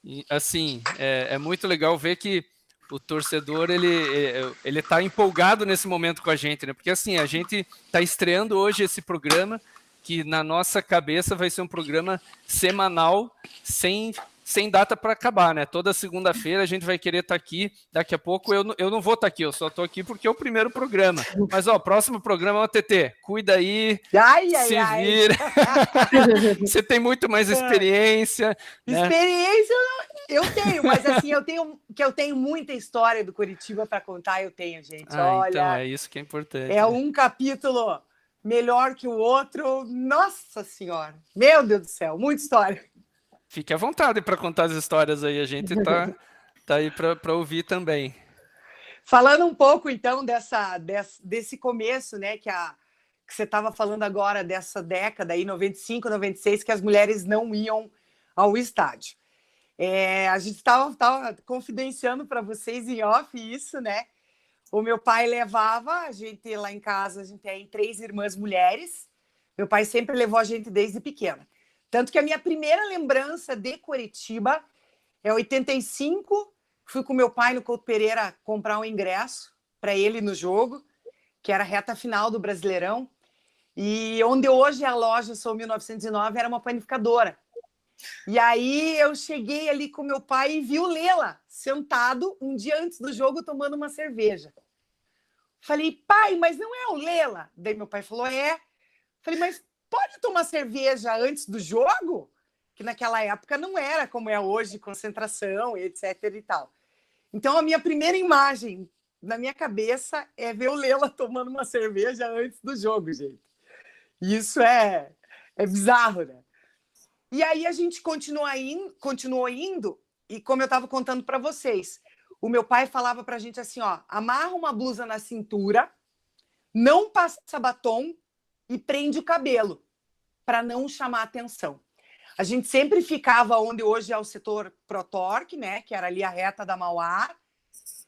E, assim, é muito legal ver que o torcedor, ele tá empolgado nesse momento com a gente, né? Porque, assim, a gente tá estreando hoje esse programa, que na nossa cabeça vai ser um programa semanal, sem data para acabar, né? Toda segunda-feira a gente vai querer estar aqui. Daqui a pouco eu não vou estar aqui, eu só estou aqui porque é o primeiro programa. Mas, ó, próximo programa, ó, TT, cuida aí, se vira. Você tem muito mais experiência. Né? Experiência eu tenho, mas assim, eu tenho muita história do Curitiba para contar, eu tenho, gente. Olha, então é isso que é importante. É um capítulo melhor que o outro. Nossa Senhora! Meu Deus do céu, muita história. Fique à vontade para contar as histórias aí, a gente tá aí para ouvir também. Falando um pouco, então, desse começo, né, que você estava falando agora, dessa década aí, 95, 96, que as mulheres não iam ao estádio. A gente estava confidenciando para vocês em off isso, né? O meu pai levava a gente lá em casa, a gente tem 3 irmãs mulheres. Meu pai sempre levou a gente desde pequena. Tanto que a minha primeira lembrança de Curitiba é 85. Fui com meu pai no Couto Pereira comprar um ingresso para ele no jogo, que era a reta final do Brasileirão. E onde hoje é a loja Sou 1909 era uma panificadora. E aí eu cheguei ali com meu pai e vi o Lela sentado um dia antes do jogo tomando uma cerveja. Falei, pai, mas não é o Lela? Daí meu pai falou, é. Falei, mas pode tomar cerveja antes do jogo? Que naquela época não era como é hoje, concentração, etc e tal. Então a minha primeira imagem na minha cabeça é ver o Lela tomando uma cerveja antes do jogo, gente. Isso é bizarro, né? E aí a gente continuou indo, e como eu estava contando para vocês, o meu pai falava para a gente assim, ó, amarra uma blusa na cintura, não passa batom e prende o cabelo, para não chamar atenção. A gente sempre ficava onde hoje é o setor Protorque, né, que era ali a reta da Mauá,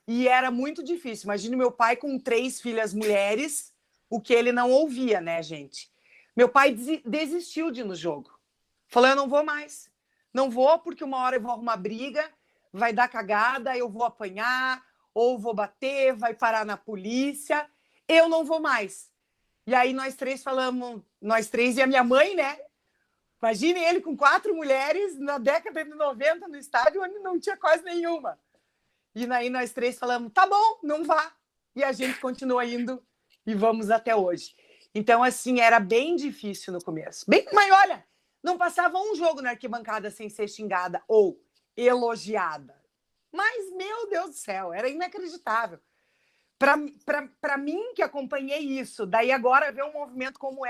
e era muito difícil. Imagine meu pai com 3 filhas mulheres, o que ele não ouvia, né, gente? Meu pai desistiu de ir no jogo. Falou, eu não vou mais. Não vou porque uma hora eu vou arrumar briga, vai dar cagada, eu vou apanhar, ou vou bater, vai parar na polícia. Eu não vou mais. E aí nós 3 falamos, nós 3 e a minha mãe, né? Imagine ele com 4 mulheres na década de 90 no estádio, onde não tinha quase nenhuma. E aí nós 3 falamos, tá bom, não vá. E a gente continua indo e vamos até hoje. Então, assim, era bem difícil no começo. Mas olha, não passava um jogo na arquibancada sem ser xingada ou elogiada. Mas, meu Deus do céu, era inacreditável. Para mim, que acompanhei isso, daí agora ver um movimento como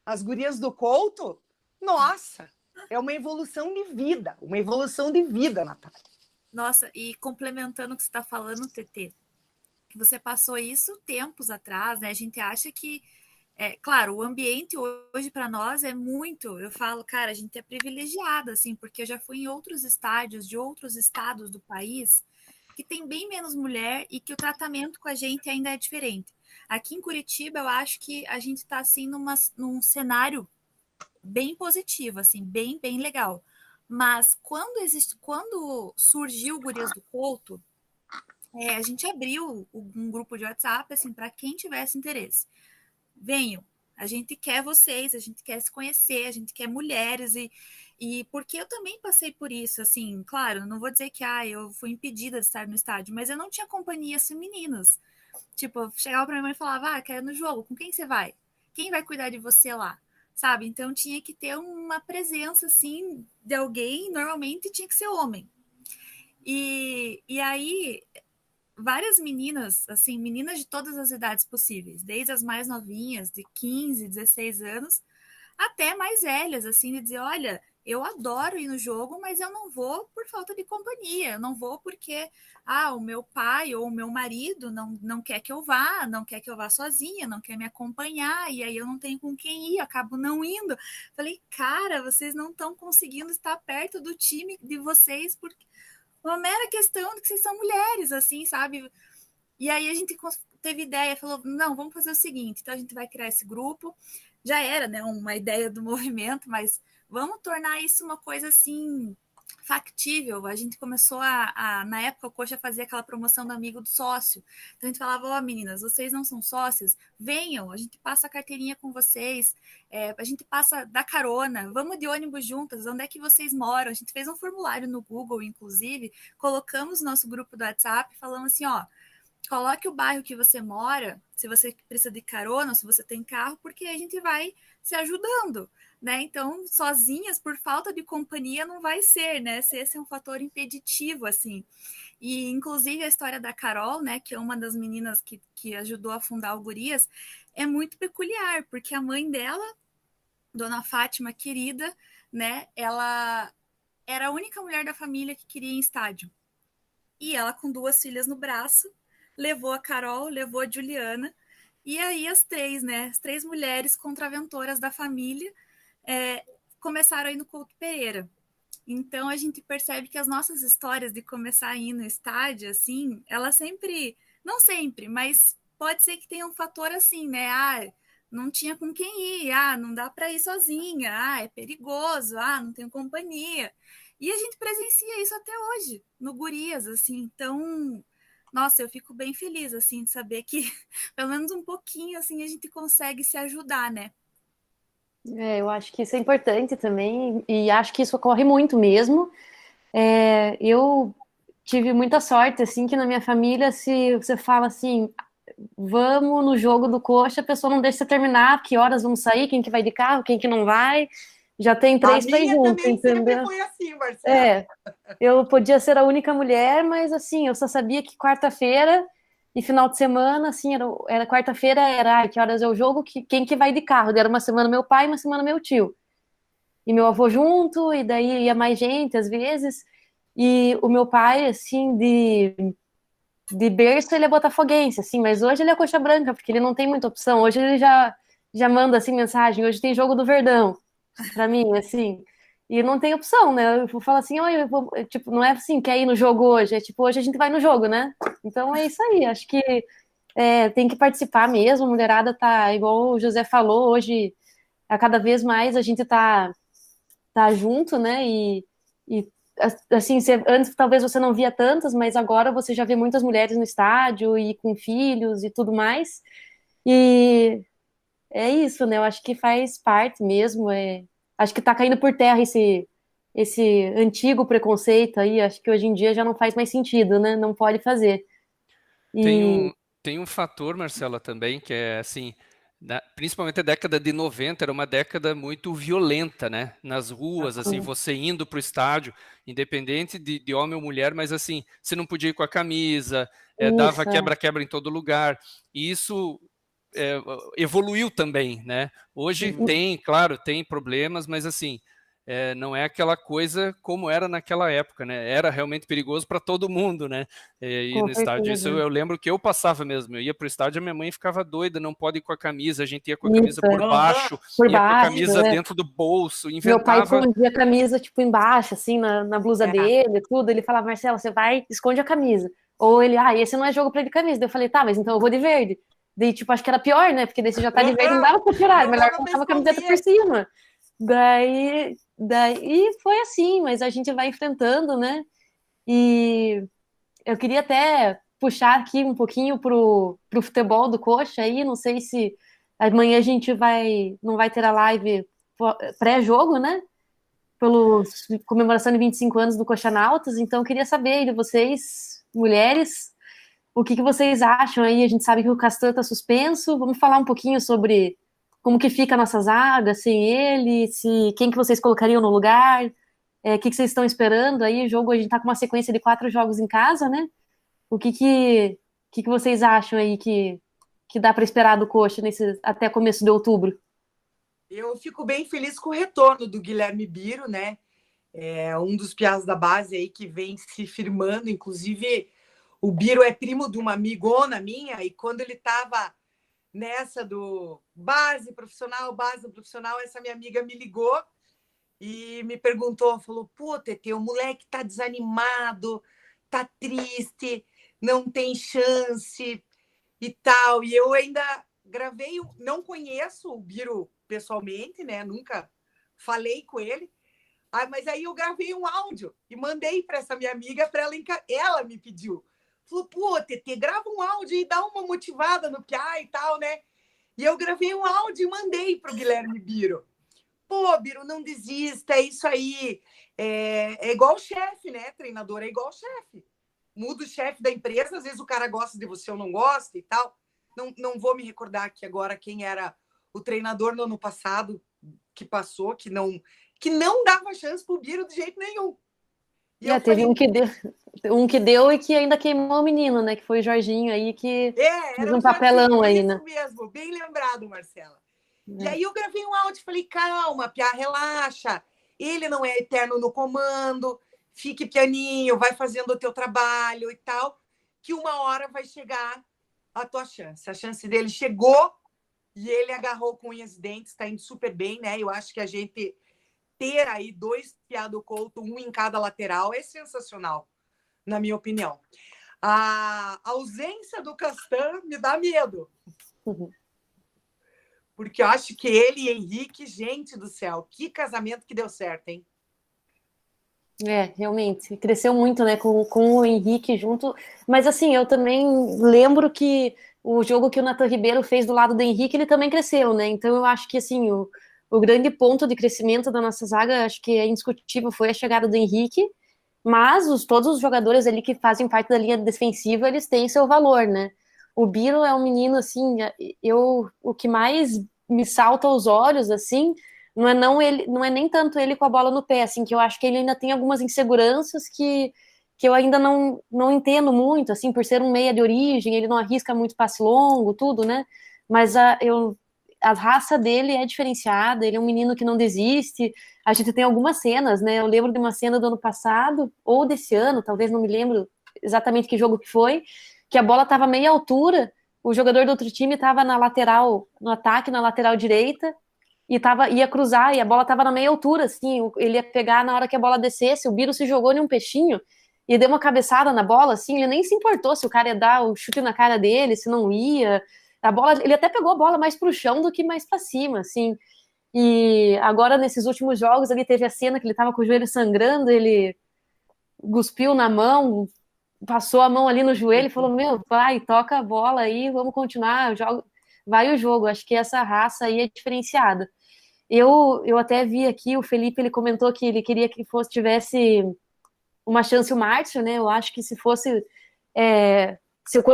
as gurias do Couto, nossa, é uma evolução de vida, Natália. Nossa, e complementando o que você está falando, TT, você passou isso tempos atrás, né? A gente acha que, claro, o ambiente hoje para nós é muito, eu falo, cara, a gente é privilegiada, assim, porque eu já fui em outros estádios de outros estados do país que tem bem menos mulher e que o tratamento com a gente ainda é diferente. Aqui em Curitiba, eu acho que a gente está, assim, num cenário bem positivo, assim, bem, bem legal. Mas quando surgiu o Gurias do Couto, a gente abriu um grupo de WhatsApp, assim, para quem tivesse interesse. Venham, a gente quer vocês, a gente quer se conhecer, a gente quer mulheres, e porque eu também passei por isso, assim, claro, não vou dizer que eu fui impedida de estar no estádio, mas eu não tinha companhias femininas. Tipo, eu chegava pra minha mãe e falava, quero ir no jogo, com quem você vai? Quem vai cuidar de você lá? Sabe? Então tinha que ter uma presença, assim, de alguém, normalmente tinha que ser homem. E aí, várias meninas, assim, meninas de todas as idades possíveis, desde as mais novinhas, de 15, 16 anos, até mais velhas, assim, de dizer, olha, eu adoro ir no jogo, mas eu não vou por falta de companhia, eu não vou porque, o meu pai ou o meu marido não quer que eu vá, não quer que eu vá sozinha, não quer me acompanhar, e aí eu não tenho com quem ir, acabo não indo. Falei, cara, vocês não estão conseguindo estar perto do time de vocês porque uma mera questão de que vocês são mulheres, assim, sabe? E aí a gente teve ideia, falou, não, vamos fazer o seguinte, então a gente vai criar esse grupo, já era, né, uma ideia do movimento, mas vamos tornar isso uma coisa, assim, factível. A gente começou na época, o Coxa fazia aquela promoção do amigo do sócio. Então a gente falava, ó, meninas, vocês não são sócias? Venham, a gente passa a carteirinha com vocês, a gente passa da carona, vamos de ônibus juntas, onde é que vocês moram? A gente fez um formulário no Google, inclusive, colocamos no nosso grupo do WhatsApp, falando assim, ó, coloque o bairro que você mora, se você precisa de carona, se você tem carro, porque a gente vai se ajudando, né? Então, sozinhas, por falta de companhia, não vai ser, né? Esse é um fator impeditivo, assim. E, inclusive, a história da Carol, né, que é uma das meninas que ajudou a fundar o Gurias, é muito peculiar, porque a mãe dela, Dona Fátima, querida, né, ela era a única mulher da família que queria ir em estádio. E ela, com 2 filhas no braço, levou a Carol, levou a Juliana, e aí as 3, né, as 3 mulheres contraventoras da família, começaram a ir no Couto Pereira. Então a gente percebe que as nossas histórias de começar a ir no estádio, assim, ela sempre, não sempre, mas pode ser que tenha um fator assim, né? Ah, não tinha com quem ir, ah, não dá para ir sozinha, ah, é perigoso, ah, não tenho companhia. E a gente presencia isso até hoje, no Gurias, assim, então, nossa, eu fico bem feliz, assim, de saber que, pelo menos um pouquinho, assim, a gente consegue se ajudar, né? Eu acho que isso é importante também, e acho que isso ocorre muito mesmo. Eu tive muita sorte, assim, que na minha família, se você fala assim, vamos no jogo do Coxa, a pessoa não deixa você terminar, que horas vamos sair, quem que vai de carro, quem que não vai, já tem 3 para ir junto, também entendeu? sempre foi assim, Marcela. Eu podia ser a única mulher, mas assim, eu só sabia que quarta-feira e final de semana, assim, era quarta-feira, era que horas é o jogo, quem que vai de carro? Era uma semana meu pai, uma semana meu tio. E meu avô junto, e daí ia mais gente às vezes. E o meu pai, assim, de berço, ele é botafoguense, assim, mas hoje ele é coxa branca, porque ele não tem muita opção. Hoje ele já manda, assim, mensagem, hoje tem jogo do Verdão, pra mim, assim. E não tem opção, né? Eu falo assim, oi, tipo, não é assim, quer ir no jogo hoje, é tipo, hoje a gente vai no jogo, né? Então é isso aí, acho que tem que participar mesmo, a mulherada tá, igual o José falou, hoje, a cada vez mais a gente tá junto, né? E assim, antes talvez você não via tantas, mas agora você já vê muitas mulheres no estádio e com filhos e tudo mais. E é isso, né? Eu acho que faz parte mesmo. Acho que tá caindo por terra esse antigo preconceito aí. Acho que hoje em dia já não faz mais sentido, né? Não pode fazer. Tem E um, tem um fator, Marcela, também, que é assim, principalmente a década de 90 era uma década muito violenta, né? Nas ruas, assim, você indo para o estádio, independente de homem ou mulher, mas assim, você não podia ir com a camisa, dava quebra-quebra em todo lugar. E isso evoluiu também, né? Hoje tem, claro, tem problemas, mas assim, não é aquela coisa como era naquela época, né? Era realmente perigoso para todo mundo, né? Ir com no estádio. Isso certeza. eu lembro que eu passava mesmo. Eu ia para o estádio, a minha mãe ficava doida, não pode ir com a camisa. A gente ia com a camisa Isso, por baixo, por ia com a baixo, camisa dentro do bolso, Meu pai inventava. escondia a camisa, tipo, embaixo, assim, na blusa dele, tudo. Ele falava, Marcelo, você vai, esconde a camisa. Ou ele, esse não é jogo pra ir de camisa. Daí eu falei, tá, mas então eu vou de verde. Daí, tipo, acho que era pior, né? Porque daí você já tá de verde, não dava pra tirar, Não melhor dava pra colocar a camiseta por esconder. cima. Daí foi assim, mas a gente vai enfrentando, né? E eu queria até puxar aqui um pouquinho pro futebol do Coxa aí, não sei se amanhã a gente não vai ter a live pré-jogo, né? Pela comemoração de 25 anos do Coxanautas, então eu queria saber de vocês, mulheres, o que vocês acham aí? A gente sabe que o Castan está suspenso, vamos falar um pouquinho sobre como que fica a nossa zaga sem ele, quem que vocês colocariam no lugar, o que vocês estão esperando aí? O jogo, a gente está com uma sequência de 4 jogos em casa, né? O que vocês acham aí que dá para esperar do Coxa até começo de outubro? Eu fico bem feliz com o retorno do Guilherme Biro, né? É um dos piás da base aí que vem se firmando. Inclusive, o Biro é primo de uma amigona minha, e quando ele estava nessa do base profissional, essa minha amiga me ligou e me perguntou, falou, pô, Tetê, o moleque tá desanimado, tá triste, não tem chance e tal. E eu ainda gravei, não conheço o Biro pessoalmente, né? Nunca falei com ele. Mas aí eu gravei um áudio e mandei para essa minha amiga, para ela me pediu. Falou, pô, TT, grava um áudio e dá uma motivada no Piá e tal, né? E eu gravei um áudio e mandei para o Guilherme Biro. Pô, Biro, não desista, é isso aí. É igual chefe, né? Treinador é igual chefe. Muda o chefe da empresa, às vezes o cara gosta de você ou não gosta e tal. Não vou me recordar aqui agora quem era o treinador no ano passado que passou, que não dava chance pro Biro de jeito nenhum. E teve falei, um que deu e que ainda queimou o menino, né? Que foi o Jorginho aí que fez um papelão aí, né? Isso mesmo, bem lembrado, Marcela. E aí eu gravei um áudio e falei, calma, Piá, relaxa. Ele não é eterno no comando, fique pianinho, vai fazendo o teu trabalho e tal, que uma hora vai chegar a tua chance. A chance dele chegou e ele agarrou com unhas e dentes, está indo super bem, né? Eu acho que a gente ter aí 2 Piá do Couto, um em cada lateral, é sensacional, na minha opinião. A ausência do Castan me dá medo. Porque eu acho que ele e Henrique, gente do céu, que casamento que deu certo, hein? Realmente, cresceu muito, né, com o Henrique junto, mas assim, eu também lembro que o jogo que o Nathan Ribeiro fez do lado do Henrique, ele também cresceu, né, então eu acho que, assim, o grande ponto de crescimento da nossa zaga, acho que é indiscutível, foi a chegada do Henrique, mas todos os jogadores ali que fazem parte da linha defensiva, eles têm seu valor, né, o Biro é um menino, assim, o que mais me salta aos olhos, assim, não é nem tanto ele com a bola no pé, assim, que eu acho que ele ainda tem algumas inseguranças que eu ainda não entendo muito, assim, por ser um meia de origem, ele não arrisca muito passe longo, tudo, né? Mas a raça dele é diferenciada, ele é um menino que não desiste. A gente tem algumas cenas, né? Eu lembro de uma cena do ano passado, ou desse ano, talvez não me lembro exatamente que jogo que foi, que a bola estava meia altura, o jogador do outro time estava na lateral, no ataque, na lateral direita, e ia cruzar, e a bola tava na meia altura, assim, ele ia pegar na hora que a bola descesse, o Biro se jogou em um peixinho, e deu uma cabeçada na bola, assim, ele nem se importou se o cara ia dar o chute na cara dele, se não ia, a bola, ele até pegou a bola mais pro chão do que mais para cima, assim, e agora nesses últimos jogos ele teve a cena que ele tava com o joelho sangrando, ele cuspiu na mão, passou a mão ali no joelho e falou, meu, vai, toca a bola aí, vamos continuar, vai o jogo, acho que essa raça aí é diferenciada. Eu até vi aqui, o Felipe, ele comentou que ele queria que tivesse uma chance o Márcio, né, eu acho que se fosse,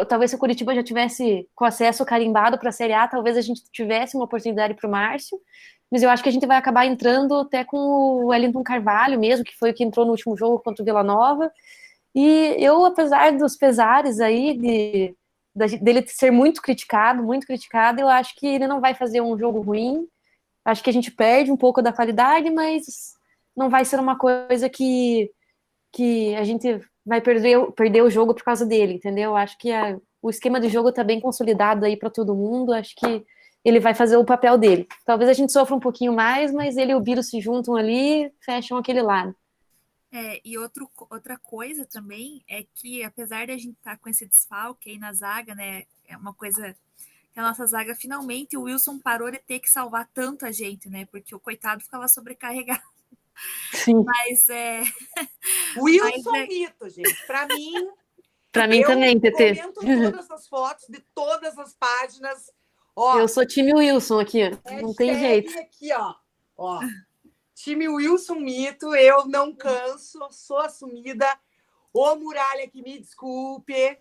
talvez se o Curitiba já tivesse com acesso carimbado para a Série A, talvez a gente tivesse uma oportunidade para o Márcio, mas eu acho que a gente vai acabar entrando até com o Wellington Carvalho mesmo, que foi o que entrou no último jogo contra o Vila Nova, e eu, apesar dos pesares aí dele ser muito criticado, eu acho que ele não vai fazer um jogo ruim. Acho que a gente perde um pouco da qualidade, mas não vai ser uma coisa que a gente vai perder o jogo por causa dele, entendeu? Acho que o esquema de jogo está bem consolidado aí para todo mundo. Acho que ele vai fazer o papel dele. Talvez a gente sofra um pouquinho mais, mas ele e o Biro se juntam ali, fecham aquele lado. E outra coisa também é que, apesar de a gente estar com esse desfalque aí na zaga, né, é uma coisa que a nossa zaga, finalmente, o Wilson parou de ter que salvar tanto a gente, né, porque o coitado ficava sobrecarregado. Sim. Mas O Wilson é mito, gente. Para mim também, TT. Eu comento todas as fotos de todas as páginas. Ó, eu sou time Wilson aqui, não tem jeito. Aqui, ó. Time Wilson mito, eu não canso, sou assumida. Ô, Muralha, que me desculpe,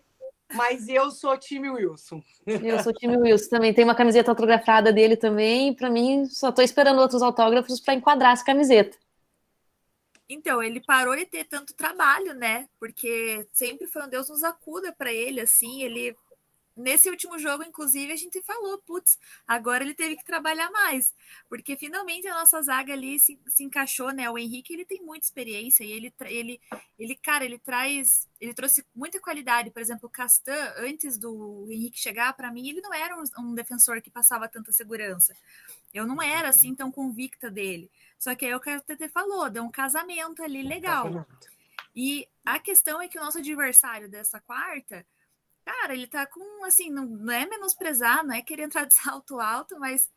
mas eu sou time Wilson. Eu sou time Wilson também. Tem uma camiseta autografada dele também. Para mim, só tô esperando outros autógrafos para enquadrar essa camiseta. Então, ele parou de ter tanto trabalho, né? Porque sempre foi um Deus nos acuda para ele, assim, ele... Nesse último jogo, inclusive, a gente falou, putz, agora ele teve que trabalhar mais, porque finalmente a nossa zaga ali se encaixou, né? O Henrique, ele tem muita experiência e ele trouxe muita qualidade. Por exemplo, o Castan, antes do Henrique chegar, para mim, ele não era um defensor que passava tanta segurança. Eu não era assim tão convicta dele. Só que aí o que a TT falou, deu um casamento ali legal. E a questão é que o nosso adversário dessa quarta, cara, ele tá com, assim, não é menosprezar, não é querer entrar de salto alto, mas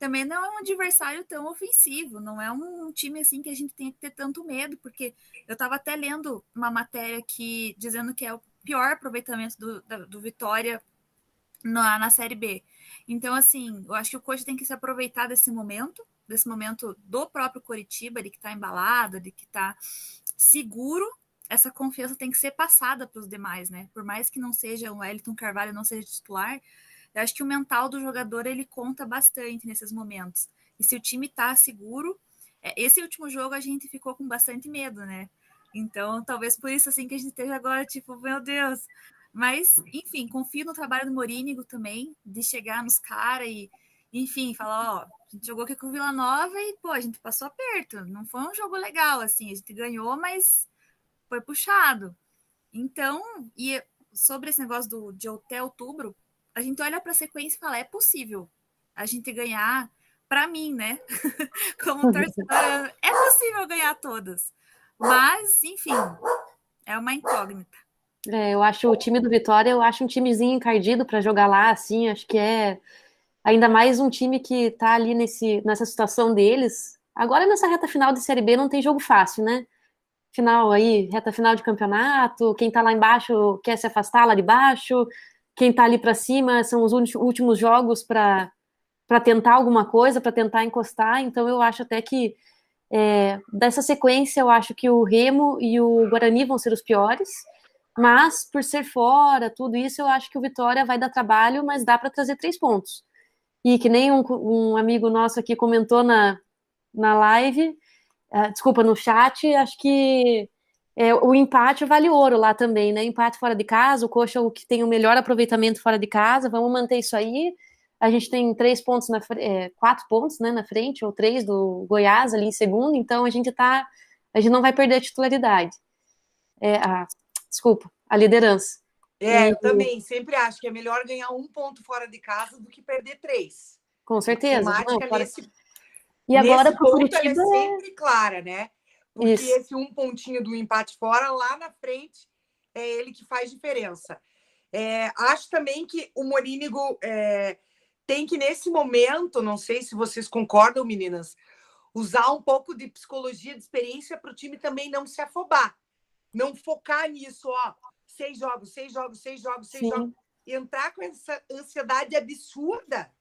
também não é um adversário tão ofensivo, não é um time assim que a gente tem que ter tanto medo, porque eu estava até lendo uma matéria aqui dizendo que é o pior aproveitamento do Vitória na Série B. Então, assim, eu acho que o coach tem que se aproveitar desse momento do próprio Coritiba, de que está embalado, de que está seguro. Essa confiança tem que ser passada para os demais, né? Por mais que não seja o Wellington Carvalho, não seja titular, eu acho que o mental do jogador, ele conta bastante nesses momentos. E se o time tá seguro, esse último jogo a gente ficou com bastante medo, né? Então, talvez por isso, assim, que a gente esteja agora, tipo, meu Deus. Mas, enfim, confio no trabalho do Morínigo também, de chegar nos caras e, enfim, falar, ó, a gente jogou aqui com o Vila Nova e, pô, a gente passou aperto. Não foi um jogo legal, assim, a gente ganhou, mas foi puxado. Então, e sobre esse negócio de até outubro, a gente olha para a sequência e fala, é possível a gente ganhar, para mim, né? Como torcedora, é possível ganhar todas. Mas, enfim, é uma incógnita. Eu acho o time do Vitória, eu acho um timezinho encardido para jogar lá, assim, acho que é ainda mais um time que tá ali nessa situação deles. Agora, nessa reta final de Série B, não tem jogo fácil, né? Final aí, reta final de campeonato, quem tá lá embaixo quer se afastar lá de baixo, quem tá ali para cima são os últimos jogos para tentar alguma coisa, para tentar encostar. Então eu acho até que dessa sequência eu acho que o Remo e o Guarani vão ser os piores, mas por ser fora, tudo isso, eu acho que o Vitória vai dar trabalho, mas dá para trazer 3 pontos. E que nem um amigo nosso aqui comentou na live, desculpa, no chat, acho que o empate vale ouro lá também, né? Empate fora de casa, o Coxa é o que tem o melhor aproveitamento fora de casa, vamos manter isso aí. A gente tem 3 pontos, 4 pontos, né, na frente, ou 3 do Goiás ali em segundo, então a gente não vai perder a titularidade. Desculpa, a liderança. Eu também sempre acho que é melhor ganhar 1 ponto fora de casa do que perder 3. Com certeza. A matemática E agora nesse pro ponto Curitiba ela é sempre clara, né? Porque esse 1 pontinho do empate fora, lá na frente, é ele que faz diferença. Acho também que o Morínigo tem que, nesse momento, não sei se vocês concordam, meninas, usar um pouco de psicologia, de experiência para o time também não se afobar. Não focar nisso, 6 jogos, 6 jogos, 6 jogos, 6 jogos. E entrar com essa ansiedade absurda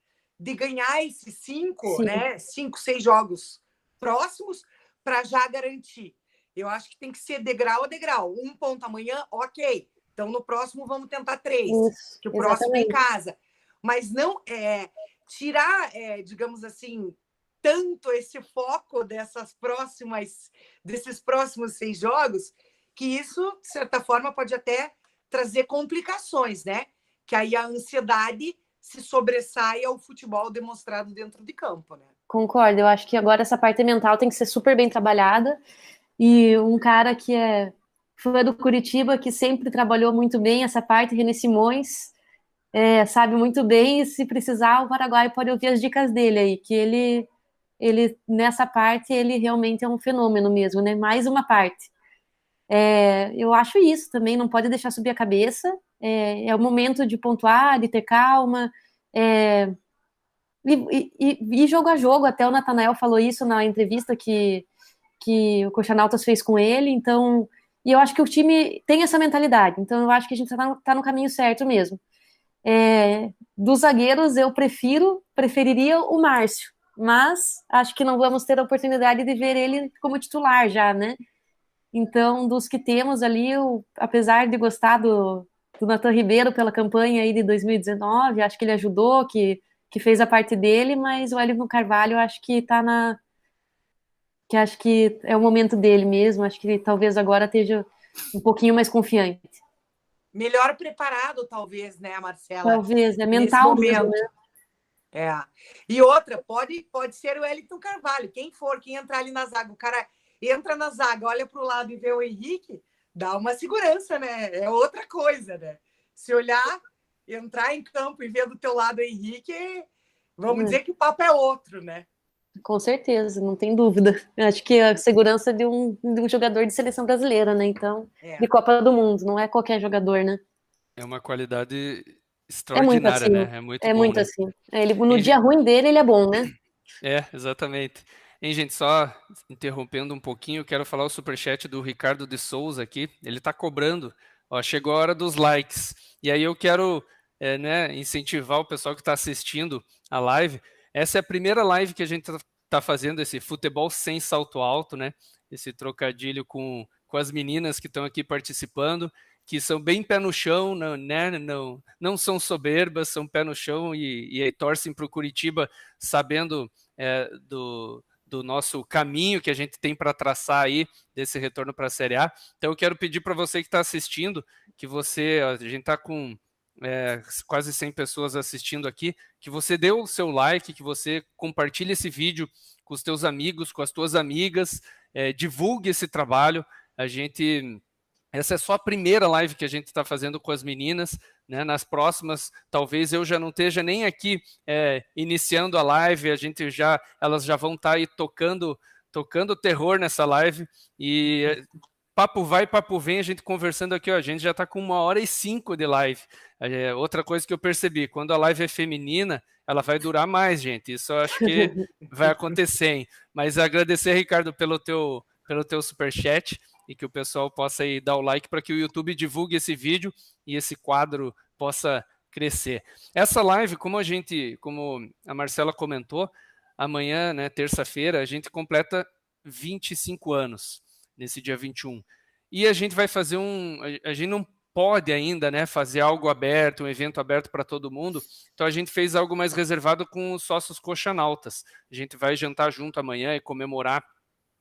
de ganhar esses 5, né? 5, 6 jogos próximos para já garantir. Eu acho que tem que ser degrau a degrau. 1 ponto amanhã, ok. Então, no próximo, vamos tentar 3, que o próximo é em casa. Mas não tirar, digamos assim, tanto esse foco desses próximos 6 jogos, que isso, de certa forma, pode até trazer complicações, né? Que aí a ansiedade se sobressai ao futebol demonstrado dentro de campo, né? Concordo, eu acho que agora essa parte mental tem que ser super bem trabalhada, e um cara que fã do Curitiba, que sempre trabalhou muito bem essa parte, René Simões, sabe muito bem, e se precisar, o Paraguai pode ouvir as dicas dele aí, que ele nessa parte, ele realmente é um fenômeno mesmo, né? Mais uma parte. Eu acho isso também, não pode deixar subir a cabeça, é o momento de pontuar, de ter calma, e jogo a jogo, até o Natanael falou isso na entrevista que o Coxanautas fez com ele, então, e eu acho que o time tem essa mentalidade, então eu acho que a gente tá no caminho certo mesmo. Dos zagueiros, eu preferiria o Márcio, mas acho que não vamos ter a oportunidade de ver ele como titular já, né? Então, dos que temos ali, apesar de gostar do Nathan Ribeiro pela campanha aí de 2019, acho que ele ajudou, que fez a parte dele, mas o Wellington Carvalho acho que que acho que é o momento dele mesmo, acho que talvez agora esteja um pouquinho mais confiante. Melhor preparado, talvez, né, Marcela? Talvez, mental mesmo, né? E outra, pode ser o Wellington Carvalho, quem entrar ali na zaga, o cara entra na zaga, olha para o lado e vê o Henrique, dá uma segurança, né? É outra coisa, né? Se olhar, entrar em campo e ver do teu lado o Henrique, vamos dizer que o papo é outro, né? Com certeza, não tem dúvida. Acho que a segurança de um jogador de seleção brasileira, né? Então, de Copa do Mundo, não é qualquer jogador, né? É uma qualidade extraordinária, né? É muito bom, muito né? assim. No dia ruim dele, ele é bom, né? Exatamente. Hein, gente, só interrompendo um pouquinho, eu quero falar o superchat do Ricardo de Souza aqui. Ele está cobrando. Ó, chegou a hora dos likes. E aí eu quero né, incentivar o pessoal que está assistindo a live. Essa é a primeira live que a gente está fazendo, esse futebol sem salto alto, né? Esse trocadilho com as meninas que estão aqui participando, que são bem pé no chão, não são soberbas, são pé no chão e aí torcem para o Curitiba sabendo do nosso caminho que a gente tem para traçar aí desse retorno para a Série A. Então eu quero pedir para você que está assistindo, que a gente está com quase 100 pessoas assistindo aqui, que você dê o seu like, que você compartilhe esse vídeo com os teus amigos, com as tuas amigas, divulgue esse trabalho. Essa é só a primeira live que a gente está fazendo com as meninas, né? Nas próximas, talvez eu já não esteja nem aqui iniciando a live, elas já vão estar aí tocando terror nessa live, e papo vai, papo vem, a gente conversando aqui, ó, a gente já está com 1h05 de live. Outra coisa que eu percebi, quando a live é feminina, ela vai durar mais, gente, isso eu acho que vai acontecer, hein? Mas agradecer, Ricardo, pelo teu superchat, e que o pessoal possa aí dar o like para que o YouTube divulgue esse vídeo e esse quadro possa crescer. Essa live, como a Marcela comentou, amanhã, né, terça-feira, a gente completa 25 anos, nesse dia 21. E a gente vai fazer a gente não pode ainda, né, fazer algo aberto, um evento aberto para todo mundo, então a gente fez algo mais reservado com os sócios coxanautas. A gente vai jantar junto amanhã e comemorar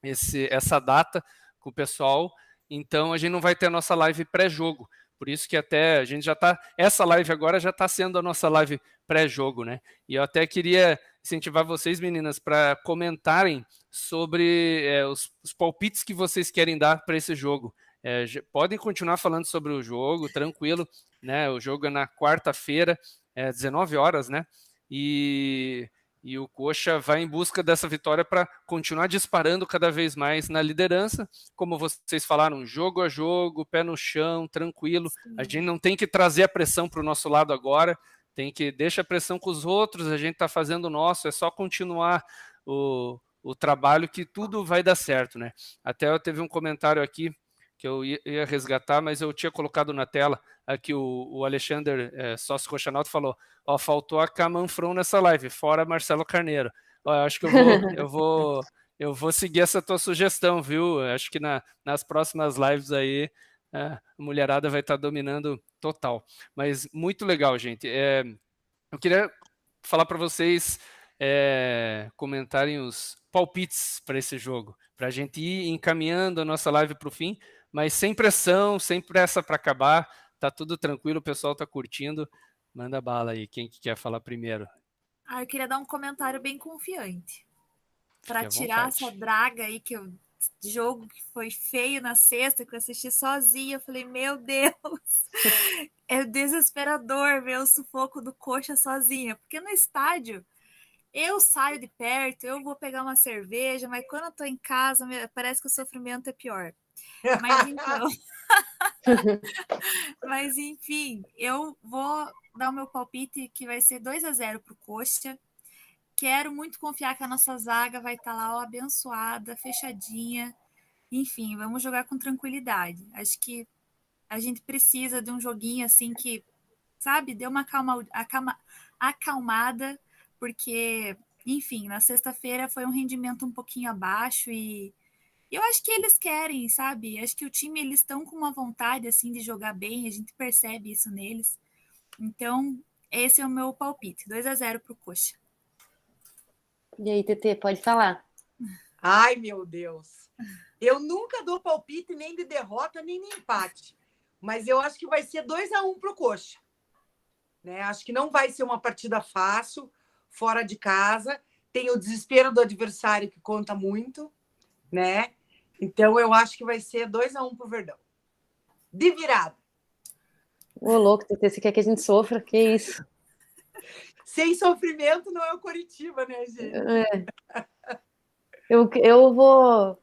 essa data com o pessoal, então a gente não vai ter a nossa live pré-jogo, por isso que até a gente essa live agora já está sendo a nossa live pré-jogo, né? E eu até queria incentivar vocês, meninas, para comentarem sobre os palpites que vocês querem dar para esse jogo. Podem continuar falando sobre o jogo, tranquilo, né? O jogo é na quarta-feira, 19 horas, né? E o Coxa vai em busca dessa vitória para continuar disparando cada vez mais na liderança. Como vocês falaram, jogo a jogo, pé no chão, tranquilo. Sim. A gente não tem que trazer a pressão para o nosso lado agora, deixa a pressão com os outros, a gente está fazendo o nosso, é só continuar o trabalho que tudo vai dar certo, né? Até eu teve um comentário aqui que eu ia resgatar, mas eu tinha colocado na tela, aqui o Alexander, sócio coxanauta, falou, faltou a Camanfron nessa live, fora Marcelo Carneiro. Eu acho que eu vou seguir essa tua sugestão, viu? Acho que nas próximas lives aí, a mulherada vai estar dominando total. Mas muito legal, gente. Eu queria falar para vocês comentarem os palpites para esse jogo, para a gente ir encaminhando a nossa live para o fim, mas sem pressão, sem pressa para acabar, tá tudo tranquilo, o pessoal tá curtindo. Manda bala aí, quem que quer falar primeiro? Eu queria dar um comentário bem confiante, para tirar essa draga aí, jogo que foi feio na sexta, que eu assisti sozinha, eu falei, meu Deus, é desesperador ver o sufoco do Coxa sozinha, porque no estádio eu saio de perto, eu vou pegar uma cerveja, mas quando eu tô em casa, parece que o sofrimento é pior. Mas então, mas enfim, eu vou dar o meu palpite que vai ser 2-0 pro Coxa. Quero muito confiar que a nossa zaga vai estar lá, ó, abençoada, fechadinha. Enfim, vamos jogar com tranquilidade. Acho que a gente precisa de um joguinho assim que, sabe, dê uma acalmada, porque, enfim, na sexta-feira foi um rendimento um pouquinho abaixo e eu acho que eles querem, sabe? Acho que o time, eles estão com uma vontade, assim, de jogar bem, a gente percebe isso neles. Então, esse é o meu palpite, 2-0 pro Coxa. E aí, Tetê, pode falar. Ai, meu Deus. Eu nunca dou palpite nem de derrota, nem de empate. Mas eu acho que vai ser 2-1 pro Coxa. Né? Acho que não vai ser uma partida fácil, fora de casa. Tem o desespero do adversário que conta muito, né? Então, eu acho que vai ser 2-1 pro Verdão. De virada. Ô, louco, Tetê, você quer que a gente sofra? Que isso? Sem sofrimento não é o Coritiba, né, gente? Eu vou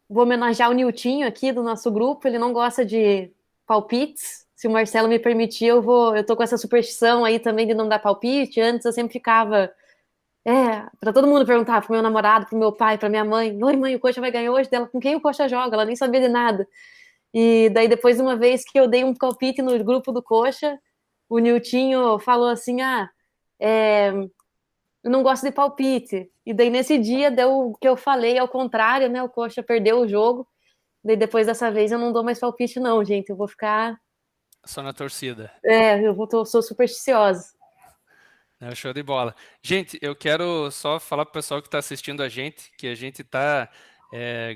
homenagear o Niltinho aqui do nosso grupo. Ele não gosta de palpites. Se o Marcelo me permitir, eu tô com essa superstição aí também de não dar palpite. Antes eu sempre ficava Pra todo mundo perguntar, pro meu namorado, pro meu pai, pra minha mãe. Oi, mãe, o Coxa vai ganhar hoje dela. Com quem o Coxa joga? Ela nem sabia de nada. E daí, depois, uma vez que eu dei um palpite no grupo do Coxa, o Niltinho falou assim, eu não gosto de palpite. E daí, nesse dia, deu o que eu falei ao contrário, né? O Coxa perdeu o jogo. Daí, depois dessa vez, eu não dou mais palpite, não, gente. Eu vou ficar... Só na torcida. Sou supersticiosa. Show de bola. Gente, eu quero só falar para o pessoal que está assistindo a gente, que a gente está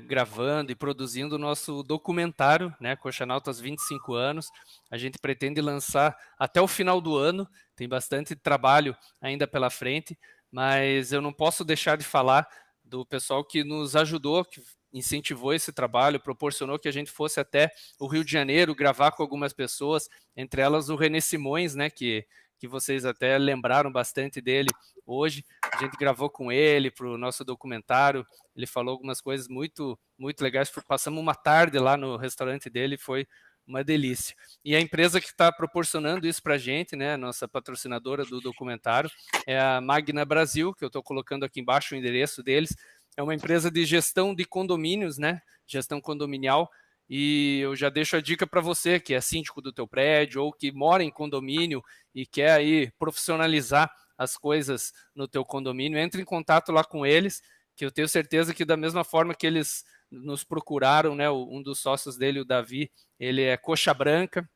gravando e produzindo o nosso documentário, né, Coxanautas 25 anos. A gente pretende lançar até o final do ano, tem bastante trabalho ainda pela frente, mas eu não posso deixar de falar do pessoal que nos ajudou, que incentivou esse trabalho, proporcionou que a gente fosse até o Rio de Janeiro gravar com algumas pessoas, entre elas o René Simões, né, que vocês até lembraram bastante dele hoje. A gente gravou com ele para o nosso documentário, ele falou algumas coisas muito, muito legais. Passamos uma tarde lá no restaurante dele, foi uma delícia. E a empresa que está proporcionando isso para a gente, né, nossa patrocinadora do documentário, é a Magna Brasil, que eu estou colocando aqui embaixo o endereço deles. É uma empresa de gestão de condomínios, né, gestão condominial. E eu já deixo a dica para você que é síndico do teu prédio ou que mora em condomínio e quer aí profissionalizar as coisas no teu condomínio, entre em contato lá com eles, que eu tenho certeza que da mesma forma que eles nos procuraram, né, um dos sócios dele, o Davi, ele é coxa branca,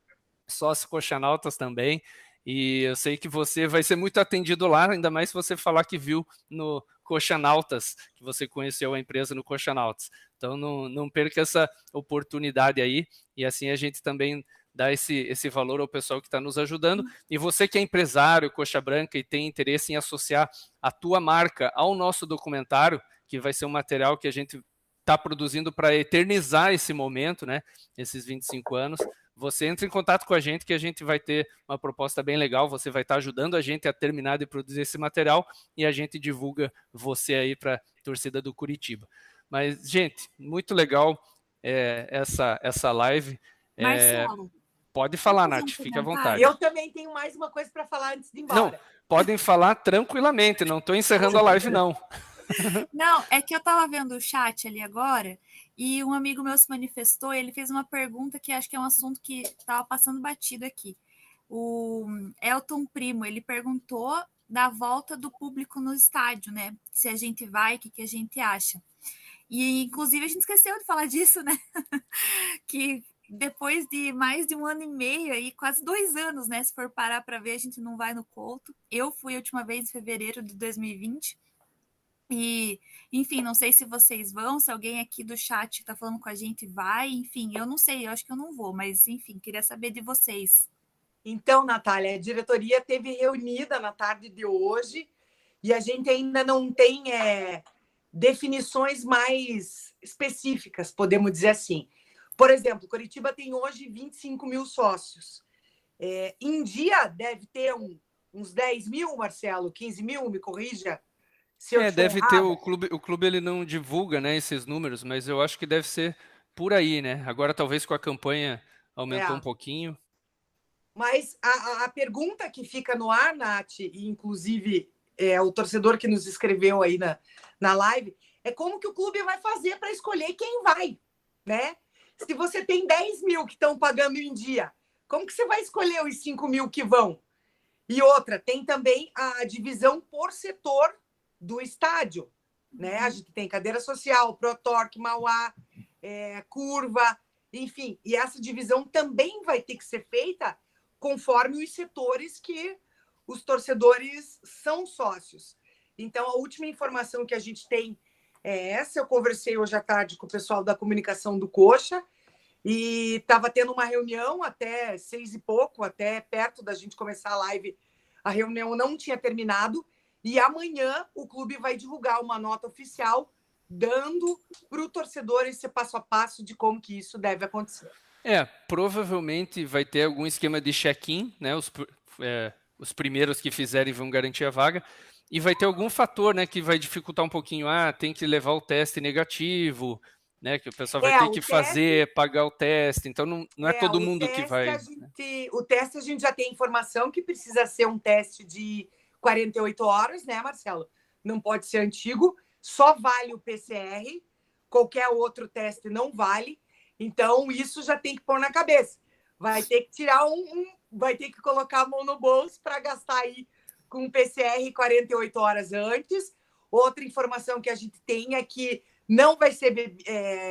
sócio Coxanautas também, e eu sei que você vai ser muito atendido lá, ainda mais se você falar que viu no Coxanautas, que você conheceu a empresa no Coxanautas. Então não perca essa oportunidade aí, e assim a gente também dá esse valor ao pessoal que está nos ajudando. E você que é empresário, coxa branca, e tem interesse em associar a tua marca ao nosso documentário, que vai ser um material que a gente está produzindo para eternizar esse momento, né? Esses 25 anos. Você entra em contato com a gente que a gente vai ter uma proposta bem legal, você vai estar ajudando a gente a terminar de produzir esse material e a gente divulga você aí para a torcida do Curitiba. Mas, gente, muito legal essa live. Marcelo, pode falar, Nath, fique à vontade. Eu também tenho mais uma coisa para falar antes de ir embora. Não, podem falar tranquilamente, não estou encerrando a live, não. Não, é que eu estava vendo o chat ali agora e um amigo meu se manifestou, ele fez uma pergunta que acho que é um assunto que estava passando batido aqui. O Elton Primo, ele perguntou da volta do público no estádio, né? Se a gente vai, o que a gente acha. E, inclusive, a gente esqueceu de falar disso, né? Que depois de mais de 1 ano e meio, aí, quase 2 anos, né? Se for parar para ver, a gente não vai no Couto. Eu fui a última vez em fevereiro de 2020. E, enfim, não sei se vocês vão, se alguém aqui do chat está falando com a gente vai, enfim, eu não sei, eu acho que eu não vou, mas, enfim, queria saber de vocês. Então, Natália, a diretoria teve reunida na tarde de hoje e a gente ainda não tem definições mais específicas, podemos dizer assim. Por exemplo, Curitiba tem hoje 25 mil sócios. Em dia deve ter uns 10 mil, Marcelo, 15 mil, me corrija. Deve ter o clube ele não divulga, né, esses números, mas eu acho que deve ser por aí, né? Agora talvez com a campanha aumentou um pouquinho. Mas a pergunta que fica no ar, Nath, e inclusive o torcedor que nos escreveu aí na live, é como que o clube vai fazer para escolher quem vai, né? Se você tem 10 mil que estão pagando em dia, como que você vai escolher os 5 mil que vão? E outra, tem também a divisão por setor do estádio, né? A gente tem cadeira social, Protorque, Mauá, curva, enfim. E essa divisão também vai ter que ser feita conforme os setores que os torcedores são sócios. Então, a última informação que a gente tem é essa. Eu conversei hoje à tarde com o pessoal da comunicação do Coxa e estava tendo uma reunião até 6 e pouco, até perto da gente começar a live. A reunião não tinha terminado e amanhã o clube vai divulgar uma nota oficial dando para o torcedor esse passo a passo de como que isso deve acontecer. Provavelmente vai ter algum esquema de check-in, né? Os primeiros que fizerem vão garantir a vaga. E vai ter algum fator, né, que vai dificultar um pouquinho. Tem que levar o teste negativo, né? Que o pessoal vai ter que fazer, pagar o teste. Então não é todo mundo que vai. O teste a gente já tem informação que precisa ser um teste de 48 horas, né, Marcelo? não pode ser antigo, só vale o PCR, qualquer outro teste não vale. Então, isso já tem que pôr na cabeça. Vai ter que tirar vai ter que colocar a mão no bolso para gastar aí com o PCR 48 horas antes. Outra informação que a gente tem é que não vai ser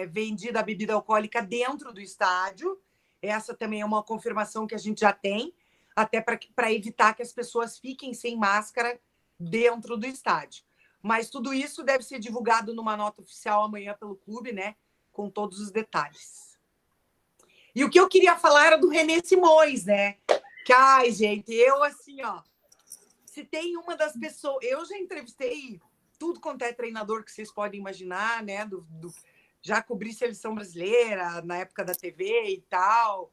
vendida a bebida alcoólica dentro do estádio. Essa também é uma confirmação que a gente já tem, até para evitar que as pessoas fiquem sem máscara dentro do estádio. Mas tudo isso deve ser divulgado numa nota oficial amanhã pelo clube, né? Com todos os detalhes. E o que eu queria falar era do René Simões, né? Que, ai, gente, eu assim, ó, se tem uma das pessoas... Eu já entrevistei tudo quanto é treinador que vocês podem imaginar, né? Já cobri seleção brasileira na época da TV e tal.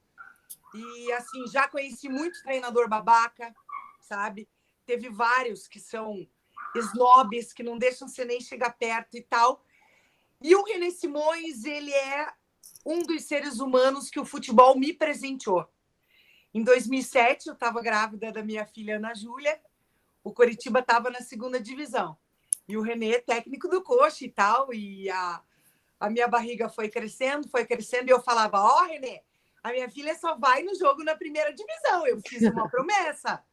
E, assim, já conheci muito treinador babaca, sabe? Teve vários que são snobs, que não deixam você nem chegar perto e tal. E o René Simões, ele é um dos seres humanos que o futebol me presenteou. Em 2007, eu estava grávida da minha filha Ana Júlia, o Coritiba estava na 2ª divisão. E o René é técnico do Coxa e tal, e a minha barriga foi crescendo, e eu falava, ó, René, a minha filha só vai no jogo na 1ª divisão. Eu fiz uma promessa.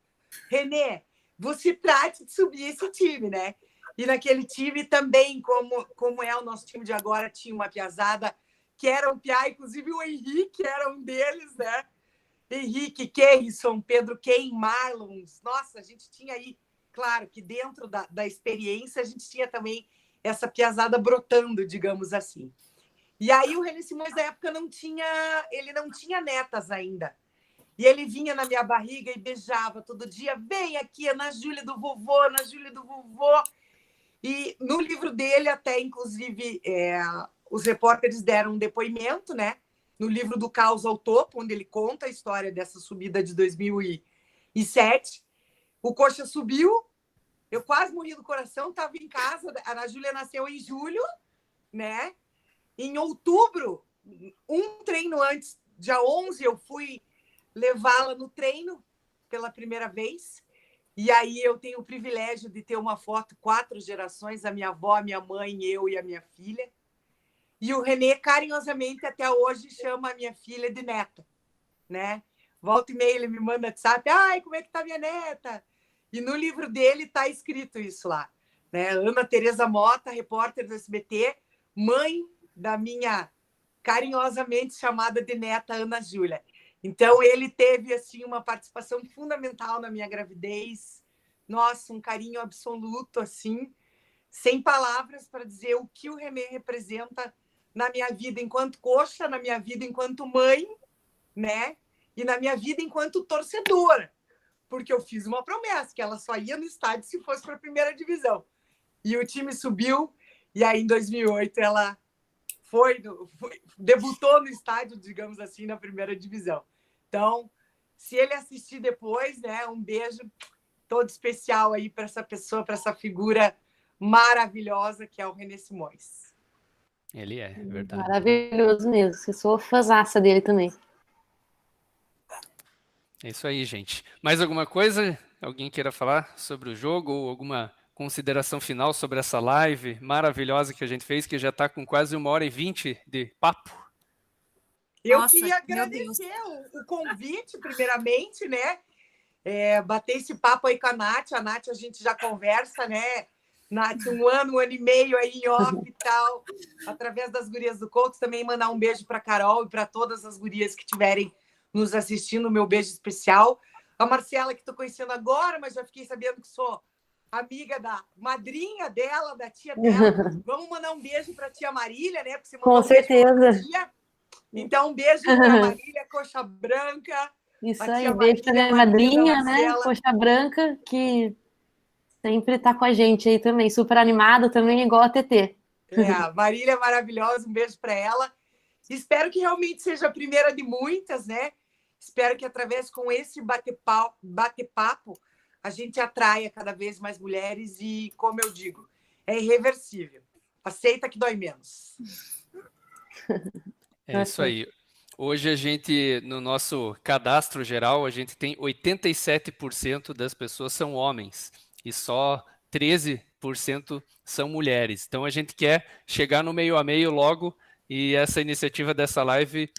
René, você trate de subir esse time, né? E naquele time também, como é o nosso time de agora, tinha uma piazada que era um piá, inclusive o Henrique era um deles, né? Henrique, Keirson, Pedro Ken, Marlons. Nossa, a gente tinha aí, claro que dentro da experiência, a gente tinha também essa piazada brotando, digamos assim. E aí o René Simões, na época, ele não tinha netas ainda. E ele vinha na minha barriga e beijava todo dia. Vem aqui, Ana Júlia do vovô, Ana Júlia do vovô. E no livro dele, até, inclusive, os repórteres deram um depoimento, né? No livro do Caos ao Topo, onde ele conta a história dessa subida de 2007. O Coxa subiu, eu quase morri do coração, estava em casa. A Ana Júlia nasceu em julho, né? Em outubro, um treino antes, dia 11, eu fui levá-la no treino pela primeira vez. E aí eu tenho o privilégio de ter uma foto, 4 gerações, a minha avó, a minha mãe, eu e a minha filha. E o René, carinhosamente, até hoje, chama a minha filha de neta, né? Volta e meia, ele me manda WhatsApp, ai, como é que tá minha neta? E no livro dele está escrito isso lá, né? Ana Tereza Mota, repórter do SBT, mãe da minha carinhosamente chamada de neta Ana Júlia. Então, ele teve assim uma participação fundamental na minha gravidez. Nossa, um carinho absoluto, assim, sem palavras para dizer o que o René representa na minha vida enquanto coxa, na minha vida enquanto mãe, né? E na minha vida enquanto torcedora. Porque eu fiz uma promessa, que ela só ia no estádio se fosse para a 1ª divisão. E o time subiu, e aí em 2008 ela debutou no estádio, digamos assim, na 1ª divisão. Então, se ele assistir depois, né, um beijo todo especial aí para essa pessoa, para essa figura maravilhosa que é o René Simões. Ele é verdade. Maravilhoso mesmo. Eu sou fãzaça dele também. É isso aí, gente. Mais alguma coisa? Alguém queira falar sobre o jogo ou alguma consideração final sobre essa live maravilhosa que a gente fez, que já está com quase 1h20 de papo? Eu queria agradecer o convite, primeiramente, né? Bater esse papo aí com a Nath. A Nath, a gente já conversa, né? Nath, um ano e meio aí em off e tal, através das gurias do Couto. Também mandar um beijo para a Carol e para todas as gurias que estiverem nos assistindo, meu beijo especial. A Marcela, que estou conhecendo agora, mas já fiquei sabendo que sou amiga da madrinha dela, da tia dela. Vamos mandar um beijo para a tia Marília, né? Porque você mandou Com certeza. tia. Então, um beijo para a Marília, Coxa Branca. Isso aí, beijo para minha madrinha, né? Coxa Branca, que sempre está com a gente aí também, super animada também, igual a TT. A Marília é maravilhosa, um beijo para ela. Espero que realmente seja a primeira de muitas, né? Espero que através com esse bate-papo a gente atraia cada vez mais mulheres e, como eu digo, é irreversível. Aceita que dói menos. É isso aí. Hoje a gente, no nosso cadastro geral, a gente tem 87% das pessoas são homens e só 13% 90% são mulheres. Então a gente quer chegar no meio a meio logo, e essa iniciativa dessa live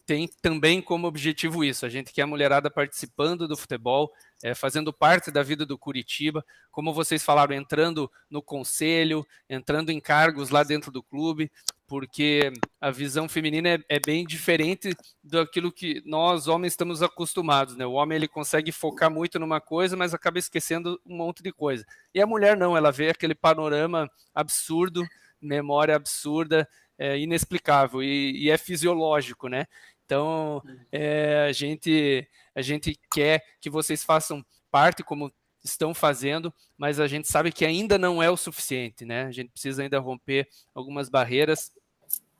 tem também como objetivo isso. A gente quer a mulherada participando do futebol, fazendo parte da vida do Curitiba, como vocês falaram, entrando no conselho, entrando em cargos lá dentro do clube, porque a visão feminina é bem diferente daquilo que nós, homens, estamos acostumados, né? O homem ele consegue focar muito numa coisa, mas acaba esquecendo um monte de coisa. E a mulher não, ela vê aquele panorama absurdo, memória absurda, inexplicável, e é fisiológico, né? Então, a gente quer que vocês façam parte, como estão fazendo, mas a gente sabe que ainda não é o suficiente, né? A gente precisa ainda romper algumas barreiras,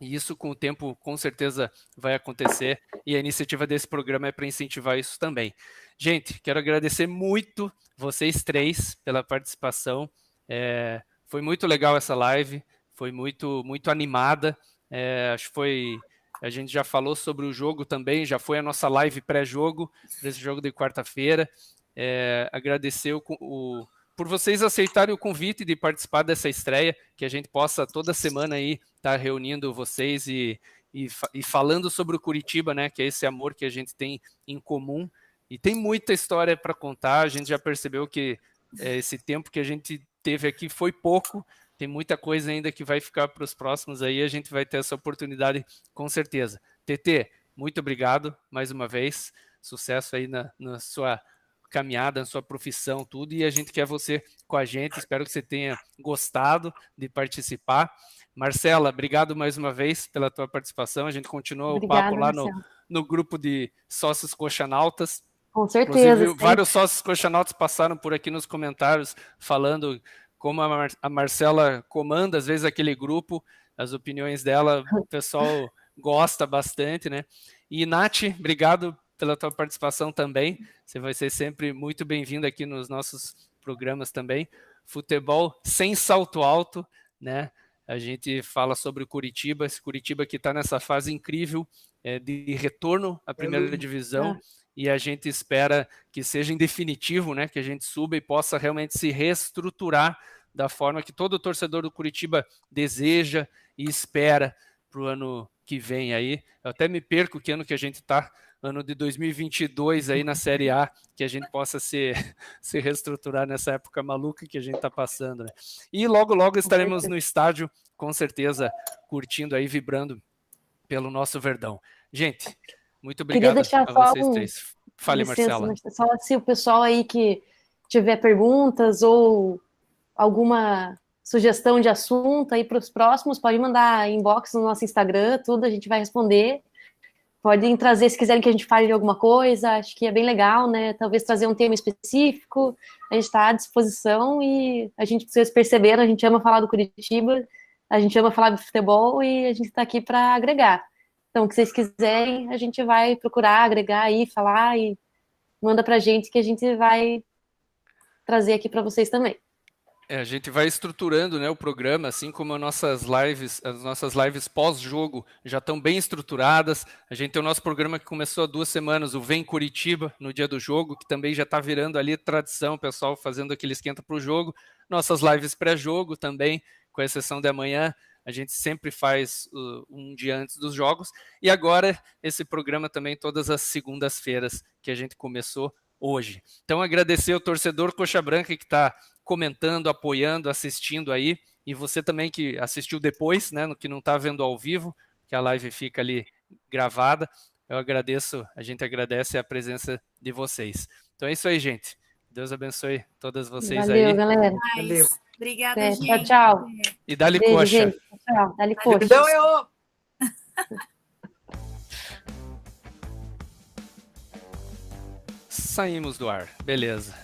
e isso com o tempo com certeza vai acontecer, e a iniciativa desse programa é para incentivar isso também. Gente, quero agradecer muito vocês três pela participação, foi muito legal essa live, foi muito animada, acho que a gente já falou sobre o jogo também, já foi a nossa live pré-jogo, desse jogo de quarta-feira. Agradecer por vocês aceitarem o convite de participar dessa estreia, que a gente possa toda semana aí estar reunindo vocês e falando sobre o Curitiba, né, que é esse amor que a gente tem em comum, e tem muita história para contar. A gente já percebeu que esse tempo que a gente teve aqui foi pouco, tem muita coisa ainda que vai ficar para os próximos aí, a gente vai ter essa oportunidade com certeza. TT, muito obrigado mais uma vez, sucesso aí na sua caminhada, na sua profissão, tudo, e a gente quer você com a gente, espero que você tenha gostado de participar. Marcela, obrigado mais uma vez pela tua participação, a gente continua o papo lá no grupo de sócios coxanautas. Com certeza. Inclusive, vários sócios coxanautas passaram por aqui nos comentários falando como a Marcela comanda, às vezes, aquele grupo, as opiniões dela, o pessoal gosta bastante, né? E, Nath, obrigado pela tua participação também, você vai ser sempre muito bem-vindo aqui nos nossos programas também. Futebol sem salto alto, né? A gente fala sobre o Curitiba, esse Curitiba que está nessa fase incrível de retorno à primeira divisão, e a gente espera que seja em definitivo, né? Que a gente suba e possa realmente se reestruturar da forma que todo torcedor do Curitiba deseja e espera para o ano que vem aí. Eu até me perco que ano que a gente está, ano de 2022 aí na Série A, que a gente possa se reestruturar nessa época maluca que a gente está passando, né? E logo estaremos no estádio, com certeza, curtindo aí, vibrando pelo nosso Verdão. Gente, muito obrigado a vocês três. Fale, Marcela. Só se o pessoal aí que tiver perguntas ou alguma sugestão de assunto aí para os próximos, pode mandar inbox no nosso Instagram, tudo, a gente vai responder. Podem trazer, se quiserem que a gente fale de alguma coisa, acho que é bem legal, né? Talvez trazer um tema específico, a gente está à disposição, e a gente, vocês perceberam, a gente ama falar do Curitiba, a gente ama falar do futebol, e a gente está aqui para agregar. Então, o que vocês quiserem, a gente vai procurar agregar aí, falar, e manda para a gente que a gente vai trazer aqui para vocês também. A gente vai estruturando, né, o programa, assim como as nossas lives pós-jogo já estão bem estruturadas. A gente tem o nosso programa que começou há 2 semanas, o Vem Curitiba, no dia do jogo, que também já está virando ali tradição, o pessoal fazendo aquele esquenta para o jogo. Nossas lives pré-jogo também, com exceção de amanhã, a gente sempre faz um dia antes dos jogos. E agora esse programa também todas as segundas-feiras, que a gente começou hoje. Então agradecer ao torcedor Coxa Branca que está comentando, apoiando, assistindo aí, e você também que assistiu depois, né, no que não está vendo ao vivo, que a live fica ali gravada. Eu agradeço, a gente agradece a presença de vocês. Então é isso aí, gente. Deus abençoe todas vocês. Valeu, aí. Galera. Valeu. Obrigada, gente. Tchau. E dá-lhe Beijo, coxa. gente. Tchau. Dá-lhe coxa. Então eu... Saímos do ar. Beleza.